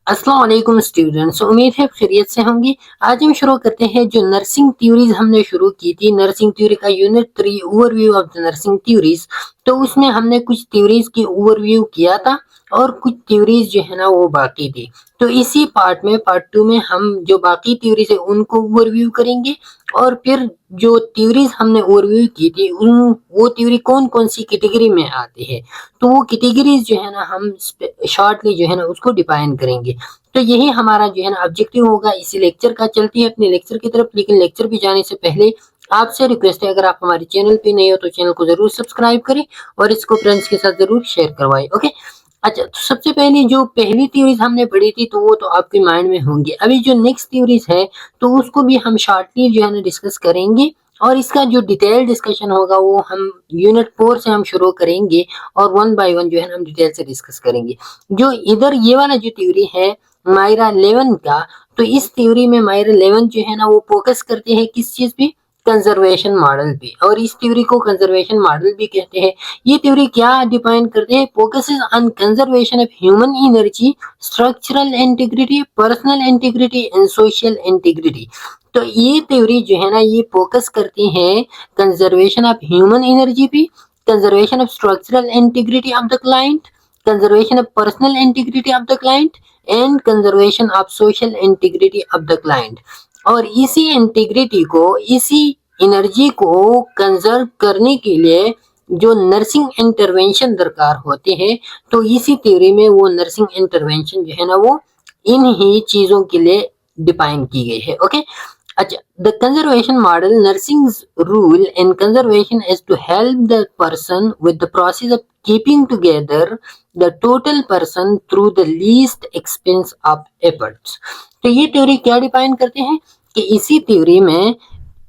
अस्सलाम वालेकुम स्टूडेंट्स, उम्मीद है खैरियत से होंगे। आज हम शुरू करते हैं जो नर्सिंग थ्योरीज हमने शुरू की थी। नर्सिंग थ्योरी का unit 3 overview of the nursing theories. तो उसमें हमने कुछ थ्योरीज की ओवरव्यू किया था और कुछ थ्योरीज जो है ना वो बाकी थी। तो इसी पार्ट 2 में हम जो बाकी थ्योरीज है उनको ओवरव्यू करेंगे और फिर जो थ्योरीज हमने ओवरव्यू की थी उन वो थ्योरी कौन कौन सी कैटेगरी में आती है, तो वो कैटेगरीज जो है ना हम शॉर्टली जो है ना उसको डिफाइन करेंगे। तो यही हमारा जो है ना ऑब्जेक्टिव होगा इसी लेक्चर का। चलती है अपने लेक्चर की तरफ, लेकिन लेक्चर पे जाने से पहले आपसे रिक्वेस्ट है, अगर आप हमारे चैनल पे नए हो तो चैनल को जरूर सब्सक्राइब करें और इसको फ्रेंड्स के साथ जरूर शेयर करवाएं। ओके, अच्छा, तो सबसे पहले जो पहली थ्योरीज हमने पढ़ी थी तो वो तो आपके माइंड में होंगी। अभी जो नेक्स्ट थ्योरीज है तो उसको भी हम शॉर्टली जो है ना डिस्कस करेंगे और इसका जो डिटेल डिस्कशन होगा वो हम यूनिट 4 से हम शुरू करेंगे और वन बाय वन जो है ना हम डिटेल से डिस्कस करेंगे। जो इधर ये वाला जो थ्योरी है मायरा 11 का, तो इस थ्योरी में मायरा 11 जो है ना वो फोकस करते हैं किस चीज पे? कंजर्वेशन मॉडल पे, और इस थ्योरी को कंजर्वेशन मॉडल भी कहते हैं। ये थ्योरी क्या डिफाइन करते हैं? Focuses on conservation of human energy, structural integrity, personal integrity and social integrity. तो ये थ्योरी जो है ना ये फोकस करती है कंजर्वेशन ऑफ ह्यूमन एनर्जी पे, conservation of structural integrity of the client, conservation of personal integrity of the client and conservation of social integrity of the client. और इसी इंटीग्रिटी को, इसी एनर्जी को कंजर्व करने के लिए जो नर्सिंग इंटरवेंशन दरकार होते हैं, तो इसी थ्योरी में वो नर्सिंग इंटरवेंशन जो है ना वो इन ही चीजों के लिए डिफाइन की गई है। ओके, अच्छा, the conservation model nursing's rule in conservation is to help the person with the process of keeping together the total person through the least expense of efforts। तो ये थ्योरी क्या डिफाइन करते हैं कि इसी थ्योरी में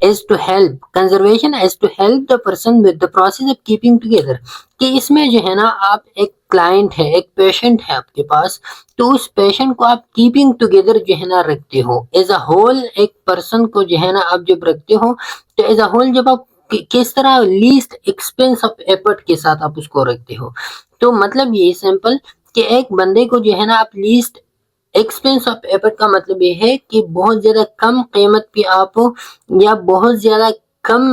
is to help, conservation is to help the person with the process of keeping together, कि इसमें जो है ना आप एक क्लाइंट है, एक पेशेंट है आपके पास, तो उस पेशेंट को आप कीपिंग टुगेदर जो है ना रखते हो एज अ होल। एक पर्सन को जो है ना आप जब रखते हो तो एज अ होल जब आप किस तरह लीस्ट एक्सपेंस ऑफ एफर्ट के साथ आप उसको रखते हो। तो मतलब ये सिंपल कि एक बंदे को जो है ना आप लीस्ट एक्सपेंस ऑफ एफर्ट का मतलब ये है कि बहुत ज्यादा कम कीमत पे आप या बहुत ज्यादा कम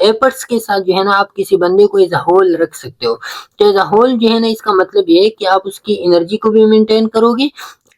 एफर्ट्स के साथ जो है ना आप किसी बंदे को एज अ होल रख सकते हो। तो एज अ होल जो है ना इसका मतलब ये है कि आप उसकी एनर्जी को भी मेंटेन करोगे,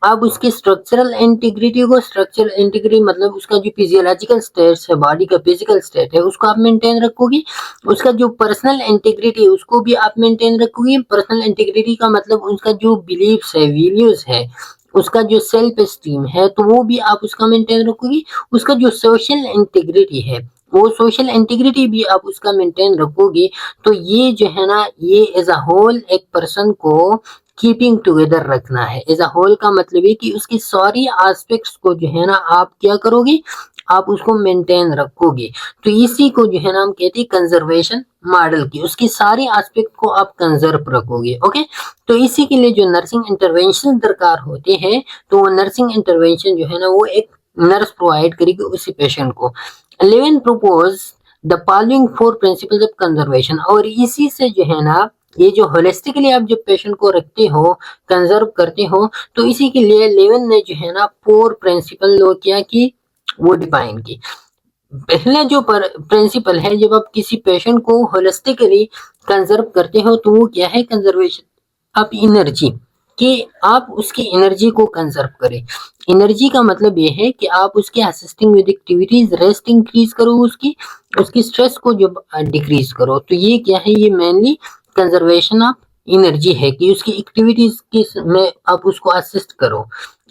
आप उसकी स्ट्रक्चरल इंटीग्रिटी को, स्ट्रक्चरल इंटीग्रिटी मतलब उसका जो फिजियोलॉजिकल स्टेट है, बॉडी का फिजिकल स्टेट है उसको आप मेंटेन रखोगे, उसका जो पर्सनल इंटीग्रिटी है उसको भी आप मेंटेन रखोगे। पर्सनल इंटीग्रिटी का मतलब उसका जो बिलीव्स है, वैल्यूज है, उसका जो सेल्फ एस्टीम है तो वो भी आप उसका मेंटेन रखोगे। उसका जो सोशल इंटीग्रिटी है वो सोशल इंटीग्रिटी भी आप उसका मेंटेन रखोगे। तो ये जो है ना ये एज अ होल एक पर्सन को कीपिंग टुगेदर रखना है। एज अ होल का मतलब है कि उसकी सारी एस्पेक्ट्स को जो है ना आप क्या करोगे, आप उसको मेंटेन रखोगे। तो इसी को जो है ना हम कहते हैं कंजर्वेशन मॉडल की, उसकी सारी एस्पेक्ट को आप कंजर्व रखोगे। ओके, तो इसी के लिए जो नर्सिंग इंटरवेंशन दरकार होते हैं तो वो नर्सिंग इंटरवेंशन जो है ना वो एक नर्स प्रोवाइड करेगी उसी पेशेंट को। 11 propose the following 4 principles of conservation, और इसी से जो है ना ये जो होलिस्टिकली आप जब पेशेंट को रखते हो, कंजर्व करते हो, तो इसी के लिए 11 ने जो है ना 4 प्रिंसिपल लो क्या की, वो डिफाइन की। पहला जो प्रिंसिपल है, जब आप किसी पेशेंट को होलिस्टिकली कंजर्व करते हो तो वो क्या है? कंजर्वेशन ऑफ एनर्जी, कि आप उसकी एनर्जी को कंजर्व करें। एनर्जी का मतलब ये है कि आप उसके assisting with activities, rest increase करो, उसकी उसकी स्ट्रेस को जब डिक्रीज करो। तो ये क्या है? ये मेनली कंजर्वेशन ऑफ एनर्जी है कि उसकी एक्टिविटीज की में आप उसको असिस्ट करो।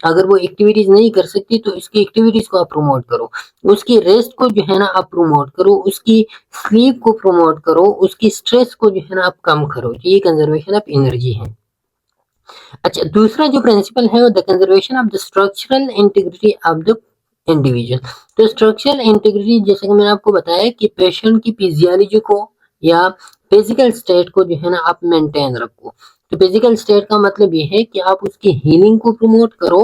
अगर वो एक्टिविटीज नहीं कर सकती तो इसकी एक्टिविटीज को आप प्रमोट करो, उसकी रेस्ट को जो है ना आप प्रमोट करो, उसकी स्लीप को प्रमोट करो, उसकी स्ट्रेस को जो है ना आप कम करो। ये कंजर्वेशन ऑफ एनर्जी है। अच्छा, दूसरा जो प्रिंसिपल है वो the conservation of the structural integrity of the individual. तो स्ट्रक्चरल इंटीग्रिटी जैसे कि मैंने आपको बताया कि पेशेंट की फिजियोलॉजी को या फिजिकल स्टेट को जो है ना आप मेंटेन रखो। तो फिजिकल स्टेट का मतलब ये है कि आप उसकी हीलिंग को प्रमोट करो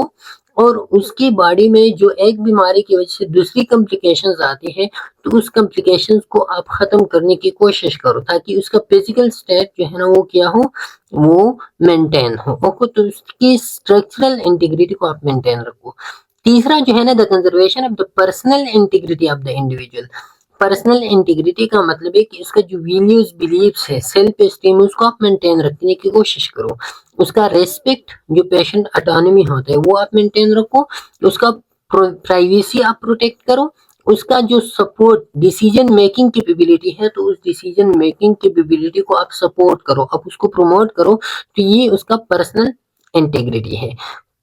और उसकी बॉडी में जो एक बीमारी की वजह से दूसरी कॉम्प्लिकेशंस आती है, तो उस कॉम्प्लिकेशंस को आप खत्म करने की कोशिश करो ताकि उसका फिजिकल स्टेट जो है ना वो क्या हो, वो मेंटेन हो। ओके, तो उसकी स्ट्रक्चरल इंटीग्रिटी को आप मेंटेन रखो। तीसरा जो है ना, the conservation of the personal integrity of the individual. Personal integrity का मतलब है कि उसका जो वैल्यूज बिलीव्स है, सेल्फ एस्टीम, उसको आप मेंटेन रखने की कोशिश करो। उसका रेस्पेक्ट, जो पेशेंट ऑटोनॉमी होता है, वो आप मेंटेन रखो। उसका प्राइवेसी आप प्रोटेक्ट करो। उसका जो सपोर्ट डिसीजन मेकिंग कैपेबिलिटी है, तो उस डिसीजन मेकिंग कैपेबिलिटी को आप सपोर्ट करो, आप उसको प्रमोट करो। तो ये उसका पर्सनल इंटीग्रिटी है।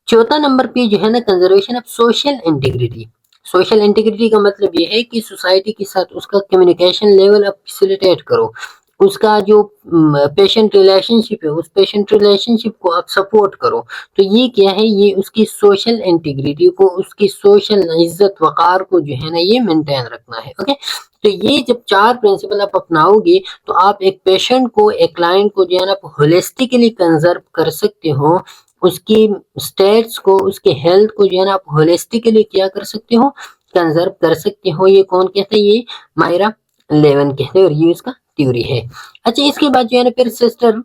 चौथा नंबर पे जो है ना, conservation of social integrity. Social integrity का मतलब ये है कि सोसाइटी के साथ उसका कम्युनिकेशन लेवल आप फैसिलिटेट करो। उसका जो पेशेंट रिलेशनशिप है, उस पेशेंट रिलेशनशिप को आप सपोर्ट करो। तो ये क्या है, ये उसकी सोशल इंटीग्रिटी को, उसकी सोशल इज्जत वकार को जो है ना ये मेंटेन रखना है। ओके, तो ये जब चार प्रिंसिपल आप अपनाओगे तो आप एक पेशेंट को, एक क्लाइंट को जो है ना होलिस्टिकली कंजर्व कर सकते हो। उसकी स्टेट्स को, उसके हेल्थ को जो है ना आप होलिस्टिकली क्या कर सकते हो, कंजर्व कर सकते हो। ये कौन कहता है, ये मायरा लेवन कहते हैं और ये उसका थ्योरी है। अच्छा, इसके बाद जो है ना फिर सिस्टर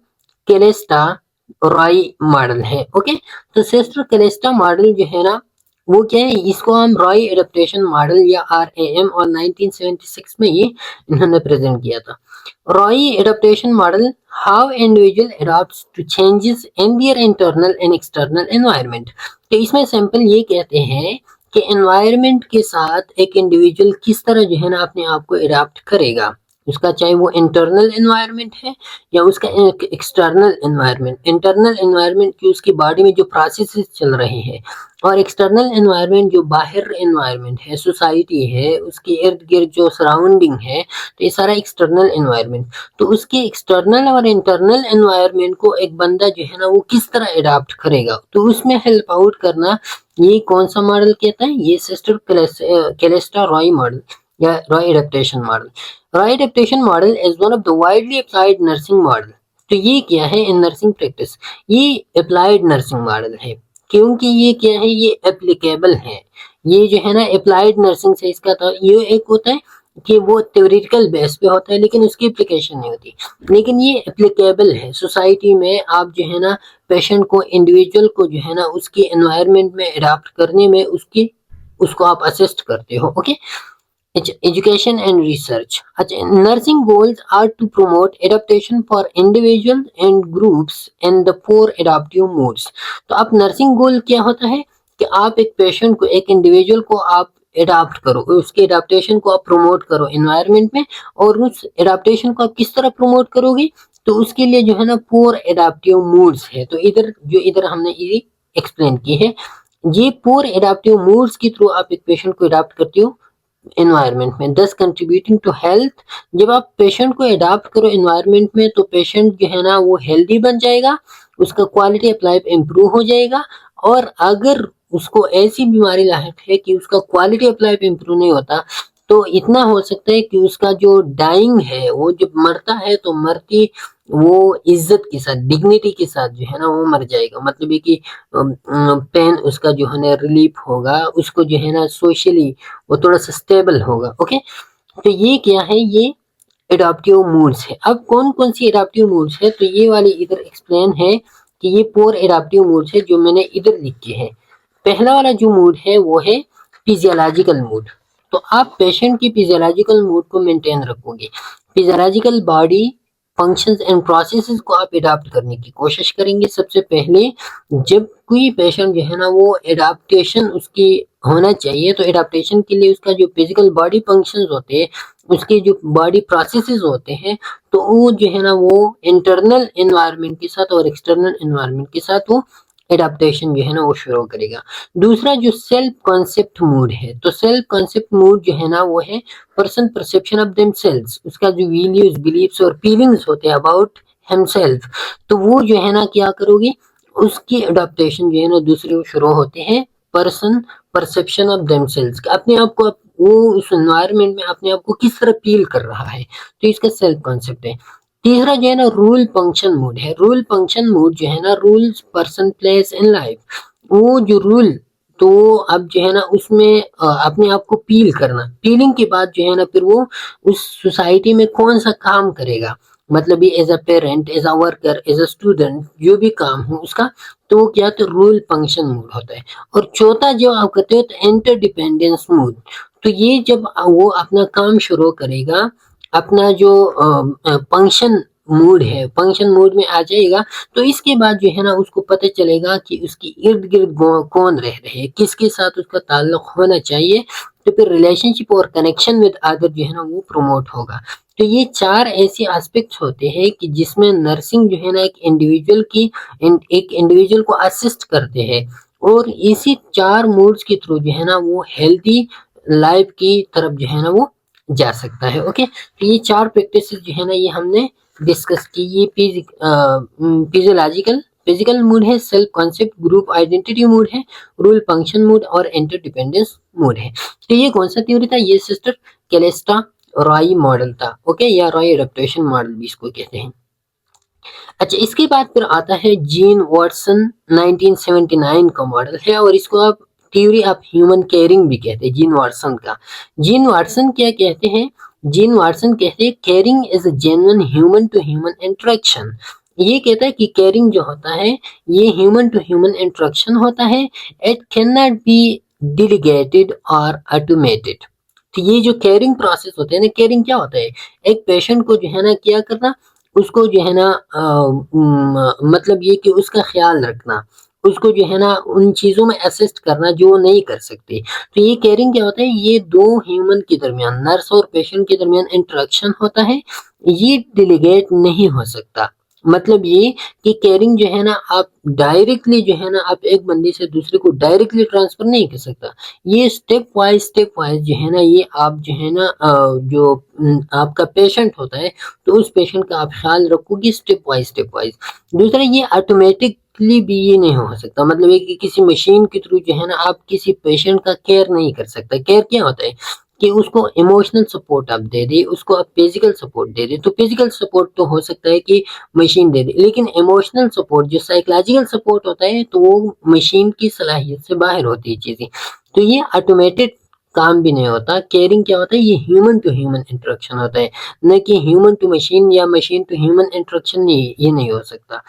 कैलेस्टा रॉय मॉडल है। ओके, तो सिस्टर कैलेस्टा मॉडल जो है ना वो क्या है, इसको हम रॉय एडेप्टेशन मॉडल या RAM और 1976 में ये इन्होंने प्रेजेंट किया था। Roy adaptation model, how individual adopts to changes in their internal and external environment. तो इसमें सैंपल ये कहते हैं कि एनवायरनमेंट के साथ एक इंडिविजुअल किस तरह जो है ना अपने आप को अडॉप्ट करेगा। उसका चाहे वो इंटरनल एनवायरनमेंट है या उसका एक्सटर्नल एनवायरनमेंट। इंटरनल एनवायरनमेंट की उसकी बॉडी में जो प्रोसेसेस चल रहे हैं, और एक्सटर्नल एनवायरनमेंट जो बाहर एनवायरनमेंट है, सोसाइटी है, उसके इर्द गिर्द जो सराउंडिंग है, तो ये सारा एक्सटर्नल एनवायरनमेंट। तो उसके एक्सटर्नल और इंटरनल एनवायरनमेंट को एक बंदा जो है ना वो किस तरह अडॉप्ट करेगा, तो उसमें हेल्प आउट करना, ये कौन सा मॉडल कहता है, ये सिस्टर कैलेस्टा रॉय मॉडल या Roy adaptation model. Roy adaptation model is one of the widely applied nursing model. तो ये क्या है, इन नर्सिंग प्रैक्टिस, ये अप्लाइड नर्सिंग मॉडल है, क्योंकि ये क्या है, ये एप्लीकेबल है। ये जो है ना अप्लाइड नर्सिंग से इसका तो ये एक होता है कि वो थ्योरेटिकल बेस पे होता है लेकिन उसकी एप्लीकेशन नहीं होती, लेकिन ये एप्लीकेबल है सोसाइटी में। आप जो है ना पेशेंट को, इंडिविजुअल को जो है ना उसके एनवायरनमेंट में अडॉप्ट करने में उसकी, उसको आप असिस्ट करते हो। Okay, education and research. Nursing goals are to promote adaptation for individuals and groups and the four adaptive modes. तो आप नर्सिंग गोल क्या होता है कि आप एक पेशेंट को, एक इंडिविजुअल को आप एडाप्ट करो, उसके एडाप्टेशन को आप प्रमोट करो एनवायरनमेंट में। और उस एडाप्टेशन को आप किस तरह प्रमोट करोगे, तो उसके लिए जो है ना 4 एडाप्टिव मूड्स है। तो इधर हमने ये एक्सप्लेन की है। ये 4 एडाप्टिव मूड्स के थ्रू आप एक पेशेंट को एडाप्ट करते हो एनवायरनमेंट में, दस कंट्रीब्यूटिंग टू हेल्थ। जब आप पेशेंट को अडॉप्ट करो एनवायरनमेंट में, तो पेशेंट जो है ना वो हेल्दी बन जाएगा, उसका क्वालिटी ऑफ लाइफ इम्प्रूव हो जाएगा। और अगर उसको ऐसी बीमारी लायक है कि उसका क्वालिटी ऑफ लाइफ इम्प्रूव नहीं होता, तो इतना हो सकता है कि उसका जो डाइंग है, वो जब मरता है तो मरती वो इज्जत के साथ, डिग्निटी के साथ जो है ना वो मर जाएगा। मतलब है कि पेन उसका जो है ना रिलीफ होगा, उसको जो है ना सोशली वो थोड़ा सा स्टेबल होगा। ओके, तो ये क्या है, ये एडाप्टिव मूड्स है। अब कौन कौन सी एडाप्टिव मूड्स है, तो ये वाली इधर एक्सप्लेन है कि ये 4 एडाप्टिव मूड्स है जो मैंने इधर लिखे हैं। पहला वाला जो मूड है वो है फिजियोलॉजिकल मूड। तो आप पेशेंट की फिजियोलॉजिकल मूड को मेंटेन रखोगे। Physiological body functions and processes को आप एडाप्ट करने की कोशिश करेंगे। सबसे पहले जब कोई पेशेंट जो है ना वो एडाप्टेशन उसकी होना चाहिए, तो एडाप्टेशन के लिए उसका जो फिजिकल बॉडी फंक्शंस होते हैं, उसके जो बॉडी प्रोसेसेस होते हैं, तो वो जो है ना वो इंटरनल एनवायरनमेंट के साथ और एक्सटर्नल एनवायरनमेंट के साथ वो एडाप्टेशन जो है ना वो शुरू करेगा। दूसरा जो सेल्फ कॉन्सेप्ट मूड है, तो सेल्फ कॉन्सेप्ट मूड जो है ना वो है पर्सन परसेप्शन ऑफ देमसेल्व्स। उसका जो वैल्यूज, बिलीव्स और फीलिंग्स होते हैं अबाउट हिमसेल्फ, तो वो जो है ना क्या करोगे, उसकी एडाप्टेशन जो है ना दूसरे शुरू होते हैं पर्सन परसेप्शन ऑफ देमसेल्व्स, अपने आप को, वो उस एनवायरनमेंट में अपने आप को किस तरह फील कर रहा है, तो इसका सेल्फ कॉन्सेप्ट है। तीसरा जो है ना रूल फंक्शन मूड है। रूल फंक्शन मूड जो है ना, rules person place in life, वो जो रूल तो अब जो है ना उसमें अपने आप को पील करना, पीलिंग के बाद जो है ना फिर वो उस सोसाइटी में कौन सा काम करेगा, मतलब ये as a parent, as a worker, as a student, जो भी काम हो उसका, तो वो क्या, तो रूल फंक्शन मूड होता है। और चौथा जो आप कहते हो तो इंटरडिपेंडेंस मूड, तो ये जब वो अपना काम शुरू करेगा, अपना जो फंक्शन मूड है, फंक्शन मूड में आ जाएगा, तो इसके बाद जो है ना उसको पता चलेगा कि उसके इर्द गिर्द कौन रह रहे हैं, किसके साथ उसका ताल्लुक होना चाहिए, तो फिर रिलेशनशिप और कनेक्शन विद अदर जो है ना वो प्रमोट होगा। तो ये चार ऐसे एस्पेक्ट्स होते हैं कि जिसमें नर्सिंग जो है ना एक इंडिविजुअल को असिस्ट करते हैं, और इसी चार मूड्स के थ्रू जो है ना वो हेल्थी लाइफ की तरफ जो है ना वो जा सकता है। ओके, तो ये चार प्रैक्टिस जो है ना ये हमने डिस्कस की। ये फिजियोलॉजिकल फिजिकल मूड है, self concept, group identity mood है, रूल फंक्शन मूड और इंटरडिपेंडेंस मूड है। तो ये कौन सा थ्योरी था, ये सिस्टर कैलेस्टा रॉय मॉडल था। ओके, या रॉय एडेप्टेशन मॉडल भी इसको कहते हैं। अच्छा, इसके बाद फिर आता है जीन वाटसन, 1979 का मॉडल है, और इसको आप थ्योरी ऑफ ह्यूमन केयरिंग भी कहते हैं, जीन वाटसन का। जीन वाटसन क्या कहते हैं, जीन वाटसन कहते हैं caring is a genuine human to human interaction. ये कहता है कि केयरिंग जो होता है ये ह्यूमन टू ह्यूमन इंटरेक्शन होता है, इट कैन नॉट बी डिलीगेटेड और ऑटोमेटेड। तो ये जो केयरिंग प्रोसेस होता है ना, केयरिंग क्या होता है, एक पेशेंट को जो है ना क्या करना, उसको जो है ना मतलब ये कि उसका ख्याल रखना, उसको जो है ना उन चीज़ों में असिस्ट करना जो वो नहीं कर सकते। तो ये केयरिंग क्या होता है, ये दो ह्यूमन के दरमियान, नर्स और पेशेंट के दरमियान इंटरेक्शन होता है, ये डिलीगेट नहीं हो सकता। मतलब ये कि केयरिंग जो है ना आप डायरेक्टली जो है ना आप एक बंदे से दूसरे को डायरेक्टली ट्रांसफर नहीं कर सकता। ये स्टेप वाइज जो है ना ये आप जो है ना जो आपका पेशेंट होता है, तो उस पेशेंट का आप ख्याल रखोगे स्टेप वाइज। दूसरा, ये ऑटोमेटिकली भी ये नहीं हो सकता, मतलब है कि किसी मशीन के थ्रू जो है ना आप किसी पेशेंट का केयर नहीं कर सकता। केयर क्या होता है कि उसको इमोशनल सपोर्ट आप दे दे, उसको आप फिजिकल सपोर्ट दे दे। तो फिजिकल सपोर्ट तो हो सकता है कि मशीन दे दे, लेकिन इमोशनल सपोर्ट जो साइकोलॉजिकल सपोर्ट होता है तो वो मशीन की सलाहियत से बाहर होती है चीजें। तो ये ऑटोमेटेड काम भी नहीं होता। केयरिंग क्या होता है, ये ह्यूमन टू ह्यूमन इंटरेक्शन होता है, न कि ह्यूमन टू मशीन या मशीन टू ह्यूमन इंटरेक्शन। नहीं, ये नहीं हो सकता।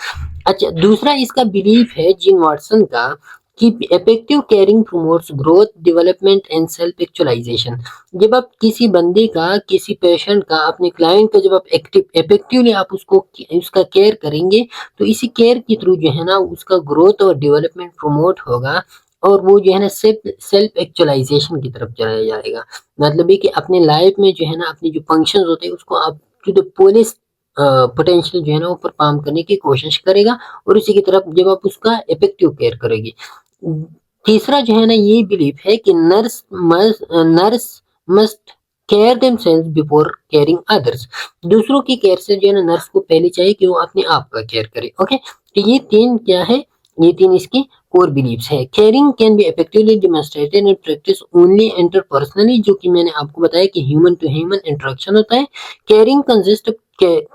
अच्छा, दूसरा इसका बिलीफ है जीन वाटसन का कि effective caring promotes growth, development and self actualisation. जब आप किसी बंदे का, किसी पेशेंट का, अपने क्लाइंट का जब आप इफेक्टिवली आप उसको उसका केयर करेंगे, तो इसी केयर के थ्रू जो है ना उसका ग्रोथ और डेवलपमेंट प्रमोट होगा, और वो जो है ना सेल्फ एक्चुअलाइजेशन की तरफ चला जाएगा। मतलब ये कि अपने लाइफ में जो है ना अपने जो फंक्शंस होते हैं उसको आप टू द फुलेस्ट पोटेंशियल जो है ना वो परफॉर्म करने की कोशिश करेगा, और उसी की तरफ जब आप उसका इफेक्टिव केयर करेंगे। तीसरा जो है ना ये बिलीफ है कि nurse must care themselves before caring others. दूसरों की केयर से जो है ना नर्स को पहले चाहिए कि वो अपने आप का केयर करे। ओके, तो ये तीन क्या है, ये तीन इसकी कोर बिलीव्स है। Caring can be effectively demonstrated in practice only interpersonally, जो कि मैंने आपको बताया कि ह्यूमन टू ह्यूमन इंटरेक्शन होता है। Caring consist of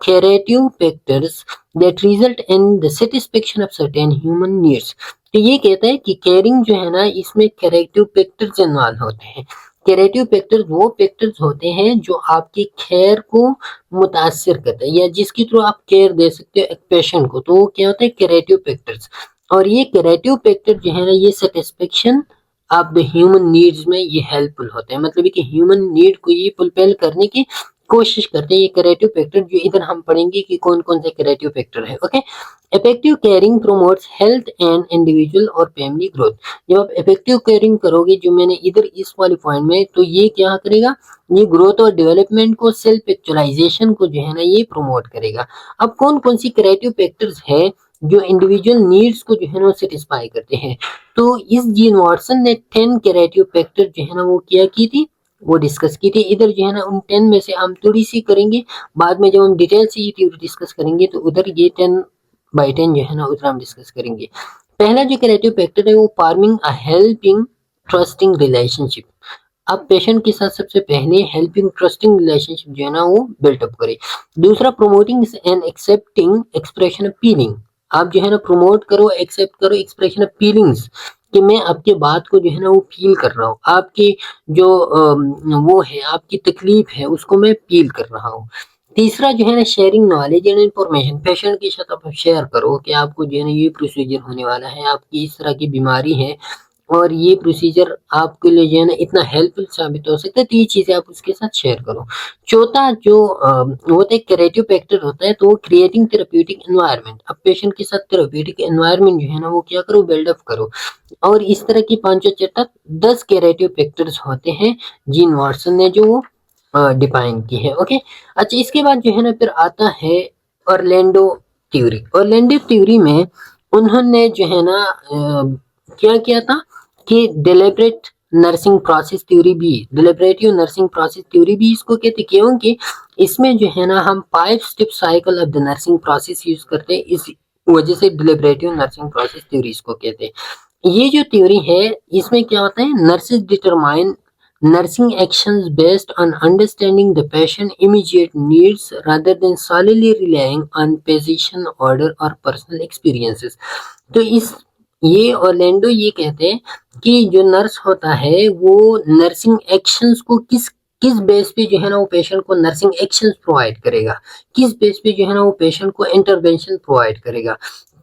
curative factors that result in the satisfaction of certain human needs। तो ये कहता है कि केयरिंग जो है ना इसमें कैरेटिव फैक्टर्स इन्वॉल्व होते हैं। कैरेटिव फैक्टर्स वो फैक्टर्स होते हैं जो आपकी केयर को मुतासर करते हैं, या जिसके थ्रू आप केयर दे सकते हो एक पेशेंट को, तो वो क्या होता है, कैरेटिव फैक्टर्स। और ये कैरेटिव फैक्टर जो है ना ये satisfaction of the human needs में ये हेल्पफुल होते हैं। मतलब कि ह्यूमन नीड को ये फुलफिल करने की कोशिश करते हैं। ये क्रिएटिव फैक्टर जो इधर हम पढ़ेंगे कि कौन कौन से क्रिएटिव फैक्टर है। Okay, effective caring promotes health and individual और फैमिली ग्रोथ। जब आप इफेक्टिव केयरिंग करोगे जो मैंने इधर इस वाली पॉइंट में, तो ये क्या करेगा, ये ग्रोथ और डेवलपमेंट को, सेल्फ एक्चुअलाइजेशन को जो है ना ये प्रमोट करेगा। अब कौन कौन सी क्रिएटिव फैक्टर्स है जो इंडिविजुअल नीड्स को जो है ना सेटिस्फाई करते हैं। तो इस जीन वाटसन ने 10 क्रिएटिव फैक्टर जो है ना वो क्या की थी, वो डिस्कस की थी। इधर जो है ना उन 10 में से हम थोड़ी सी करेंगे, बाद में जब हम डिटेल से ये थ्योरी डिस्कस करेंगे तो उधर ये 10/10 जो है ना उधर हम डिस्कस करेंगे। पहला जो क्रिएटिव फैक्टर है वो farming a helping trusting relationship. अब पेशेंट के साथ सबसे पहले हेल्पिंग ट्रस्टिंग रिलेशनशिप जो है ना वो बिल्टअप करे। दूसरा, promoting and accepting expression of feeling. आप जो है ना प्रमोट करो, एक्सेप्ट करो एक्सप्रेशन ऑफ फीलिंग्स कि मैं आपके बात को जो है ना वो फ़ील कर रहा हूँ। आपकी जो वो है, आपकी तकलीफ़ है उसको मैं फ़ील कर रहा हूँ। तीसरा जो है ना sharing knowledge and information, patient के साथ आप शेयर करो कि आपको जो है ना ये प्रोसीजर होने वाला है, आपकी इस तरह की बीमारी है और ये प्रोसीजर आपके लिए जो है ना इतना हेल्पफुल साबित हो सकता है, तो ये चीज़ें आप उसके साथ शेयर करो। चौथा जो होता है क्रिएटिव फैक्टर होता है, तो वो क्रिएटिंग थेरेप्यूटिक एनवायरनमेंट। अब पेशेंट के साथ थेरेप्यूटिक एनवायरनमेंट जो है ना वो क्या करो, बिल्डअप करो। और इस तरह की पांचों चट्टा 10 क्रिएटिव फैक्टर्स होते हैं जीन वाटसन ने जो डिफाइन की है। ओके, अच्छा इसके बाद जो है ना फिर आता है ऑरलैंडो थ्योरी। ऑरलैंडो थ्योरी में उन्होंने जो है ना क्या किया था कि डिलिबरेट नर्सिंग प्रोसेस थ्योरी भी, डिलिबरेटिव नर्सिंग प्रोसेस थ्योरी भी इसको कहते हैं, क्योंकि इसमें जो है ना हम 5 step cycle of the nursing process use करते हैं, इस वजह से डिलिबरेटिव नर्सिंग प्रोसेस थ्योरी इसको कहते हैं। ये जो थ्योरी है इसमें क्या होता है, nurses determine nursing actions based on understanding the patient immediate needs rather than solely relying on physician order or personal experiences। तो इस ये ऑर्लैंडो ये कहते हैं कि जो नर्स होता है वो नर्सिंग एक्शंस को किस किस बेस पे जो है ना वो पेशेंट को नर्सिंग एक्शंस प्रोवाइड करेगा, किस बेस पे जो है ना वो पेशेंट को इंटरवेंशन प्रोवाइड करेगा।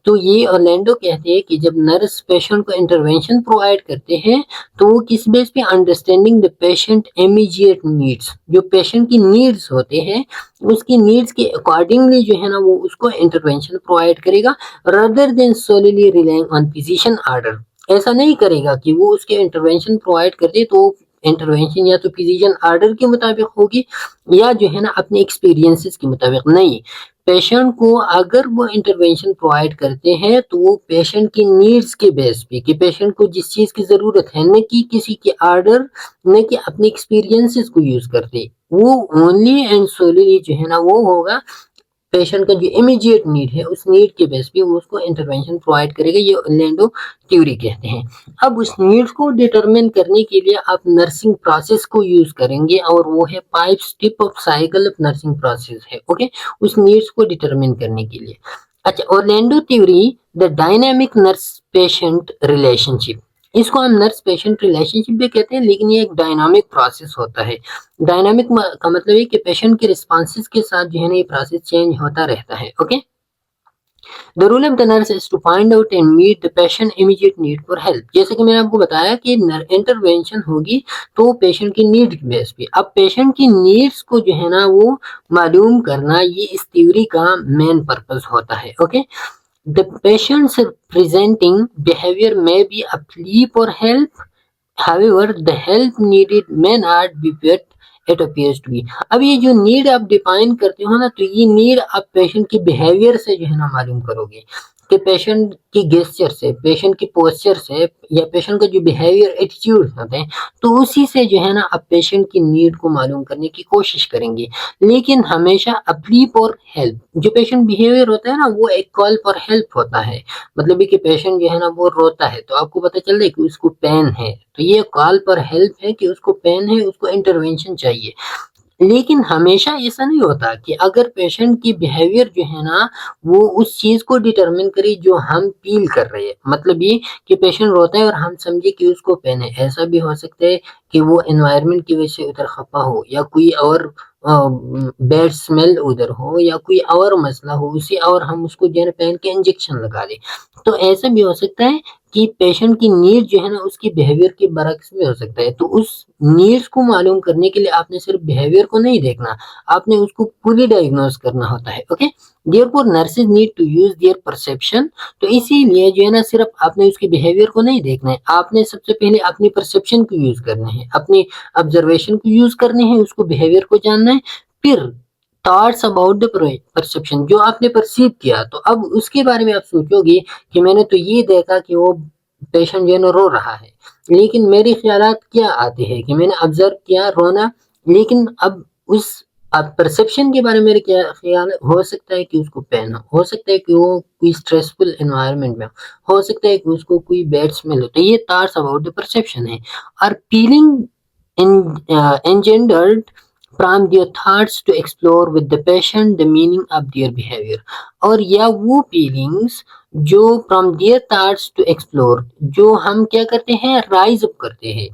तो ये ऑर्लैंडो कहते हैं कि जब नर्स पेशेंट को इंटरवेंशन प्रोवाइड करते हैं तो वो किस बेस पे, understanding the patient immediate needs, जो पेशेंट की नीड्स होते हैं उसकी नीड्स के अकॉर्डिंगली जो है ना वो उसको इंटरवेंशन प्रोवाइड करेगा, rather than solely relying on physician order। ऐसा नहीं करेगा कि वो उसके इंटरवेंशन प्रोवाइड कर दे तो इंटरवेंशन या तो फिजिशियन ऑर्डर के मुताबिक होगी या जो है ना अपने एक्सपीरियंसेस के मुताबिक। नहीं, पेशेंट को अगर वो इंटरवेंशन प्रोवाइड करते हैं तो वो पेशेंट की नीड्स के बेस पे, कि पेशेंट को जिस चीज की जरूरत है, न कि किसी के ऑर्डर, न कि अपने एक्सपीरियंसेस को यूज करते, वो ओनली एंड सोली जो है ना वो होगा पेशेंट का जो इमीडिएट नीड है उस नीड के बेस पे वो उसको इंटरवेंशन प्रोवाइड करेगा। ये ऑर्लैंडो थ्योरी कहते हैं। अब उस नीड्स को डिटरमिन करने के लिए आप नर्सिंग प्रोसेस को यूज करेंगे और वो है 5 step of cycle of nursing process है। ओके, उस नीड्स को डिटरमिन करने के लिए। अच्छा, Orlando theory the dynamic nurse patient relationship, इसको हम नर्स पेशेंट रिलेशनशिप भी कहते हैं, लेकिन ये एक डायनामिक प्रोसेस होता है। डायनामिक का मतलब है कि पेशेंट के रिस्पॉन्सेज के साथ जो है ना ये प्रोसेस चेंज होता रहता है। Okay, the rule of the nurse is to find out and meet the patient immediate need for help. जैसे कि मैंने आपको बताया कि इंटरवेंशन होगी तो पेशेंट की नीड के बेस पे। अब पेशेंट की नीड्स को जो है ना वो मालूम करना, ये इस थ्योरी का मेन पर्पस होता है। Okay, the patient's presenting behavior may be a plea for help, however the help needed may not be what it appears to be। अब ये जो नीड आप डिफाइन करते हो ना, तो ये नीड आप पेशेंट की बिहेवियर से जो है ना मालूम करोगे कि पेशेंट की गेस्चर से, पेशेंट की पोस्चर से, या पेशेंट का जो बिहेवियर एटीट्यूड होते हैं, तो उसी से जो है ना आप पेशेंट की नीड को मालूम करने की कोशिश करेंगे। लेकिन हमेशा अपील फॉर हेल्प, जो पेशेंट बिहेवियर होता है ना वो एक कॉल फॉर हेल्प होता है। मतलब ये कि पेशेंट जो है ना वो रोता है तो आपको पता चल रहा है कि उसको पेन है, तो ये कॉल फॉर हेल्प है कि उसको पेन है, उसको इंटरवेंशन चाहिए। लेकिन हमेशा ऐसा नहीं होता कि अगर पेशेंट की बिहेवियर जो है ना वो उस चीज को डिटरमिन करे जो हम फील कर रहे हैं। मतलब ये कि पेशेंट रोता है और हम समझे कि उसको पेन है, ऐसा भी हो सकता है कि वो एनवायरनमेंट की वजह से उधर खपा हो, या कोई और बैड स्मेल उधर हो, या कोई और मसला हो उसे, और हम उसको जो है ना पेन के इंजेक्शन लगा दें। तो ऐसा भी हो सकता है कि पेशेंट की नीड जो है ना उसकी बिहेवियर के बरक्स में हो सकता है। तो उस नीड्स को मालूम करने के लिए आपने सिर्फ बिहेवियर को नहीं देखना, आपने उसको पूरी डायग्नोज करना होता है। Okay, therefore nurses need to use their perception. तो इसीलिए जो है ना सिर्फ आपने उसके बिहेवियर को नहीं देखना है, आपने सबसे पहले अपनी परसेप्शन को यूज करना है, अपनी ऑब्जर्वेशन को यूज करने हैं, उसको बिहेवियर को जानना है। फिर थॉट्स अबाउट द परसेप्शन, जो आपने परसीव किया, तो अब उसके बारे में आप सोचोगे कि मैंने तो ये देखा कि वो पेशेंट जो है ना रो रहा है, लेकिन मेरे ख्यालात क्या आते हैं कि मैंने ऑब्जर्व किया रोना, लेकिन अब उस परसेप्शन के बारे में मेरे क्या ख्याल हो सकता है कि उसको पेन हो सकता है कि वो कोई स्ट्रेसफुल एनवायरनमेंट में हो सकता है कि उसको कोई बैड स्मेल हो। तो ये थॉट्स अबाउट द परसेप्शन है। और feeling engendered from their thoughts to explore with the patient the meaning of their behavior। और या वो फीलिंग्स जो from their thoughts to explore, जो हम क्या करते हैं, राइज अप करते हैं।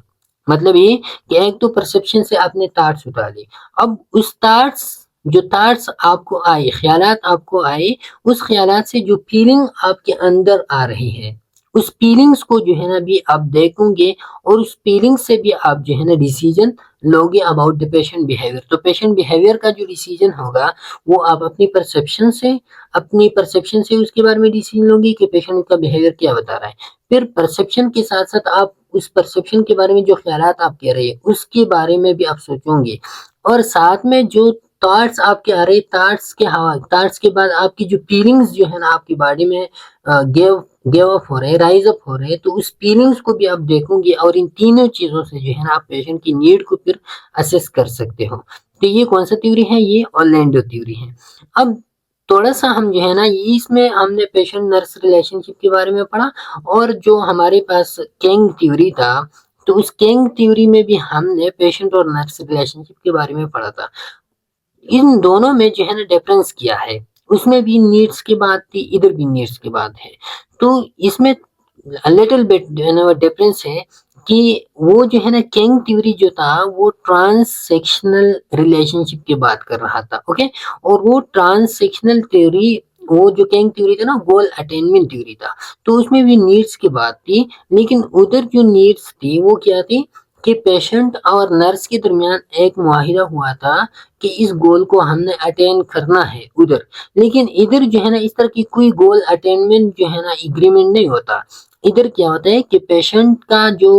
मतलब ये कि एक तो परसेप्शन से आपने थॉट्स उठा ली, अब उस थॉट्स, जो थॉट्स आपको आए, ख्यालात आपको आए, उस ख्यालात से जो फीलिंग आपके अंदर आ रही है, उस फीलिंग्स को जो है ना भी आप देखोगे, और उस फीलिंग से भी आप जो है ना डिसीजन लोगे अबाउट द पेशेंट बिहेवियर। तो पेशेंट बिहेवियर का जो डिसीजन होगा, वो आप अपनी परसेप्शन से उसके बारे में डिसीजन लोगे कि पेशेंट का बिहेवियर क्या बता रहा है। फिर परसेप्शन के साथ साथ आप उस परसेप्शन के बारे में जो ख्यालात आप कह रहे हैं उसके बारे में भी आप सोचोगे, और साथ में जो थॉट्स आपके आ रहे, थॉट्स के बाद आपकी जो फीलिंग्स जो है ना आपकी बॉडी में गेव गेव अप हो रहे हैं, राइज अप हो रहे हैं, तो उस फीलिंग्स को भी आप देखोगे, और इन तीनों चीजों से जो है ना आप पेशेंट की नीड को फिर असेस कर सकते हो। तो ये कौन सा थ्योरी है, ये ऑरलैंडो थ्योरी है। अब थोड़ा सा हम जो है ना इसमें हमने पेशेंट नर्स रिलेशनशिप के बारे में पढ़ा, और जो हमारे पास केंग थ्योरी था, तो उस केंग थ्योरी में भी हमने पेशेंट और नर्स रिलेशनशिप के बारे में पढ़ा था। इन दोनों में जो है ना डिफरेंस किया है, उसमें भी नीड्स की बात थी, इधर भी नीड्स की बात है। तो इसमें लिटिल बिट जो है ना डिफरेंस है कि वो जो है ना किंग थ्योरी जो था वो ट्रांस सेक्शनल रिलेशनशिप की बात कर रहा था, ओके। और वो ट्रांस सेक्शनल थ्योरी, वो जो किंग थ्योरी था ना, गोल अटेनमेंट थ्योरी था। तो उसमें भी नीड्स की बात थी, लेकिन उधर जो नीड्स थी वो क्या थी कि पेशेंट और नर्स के दरमियान एक मुआहिदा हुआ था कि इस गोल को हमने अटेन करना है उधर। लेकिन इधर जो है ना इस तरह की कोई गोल अटेनमेंट जो है ना एग्रीमेंट नहीं होता। इधर क्या होता है कि पेशेंट का जो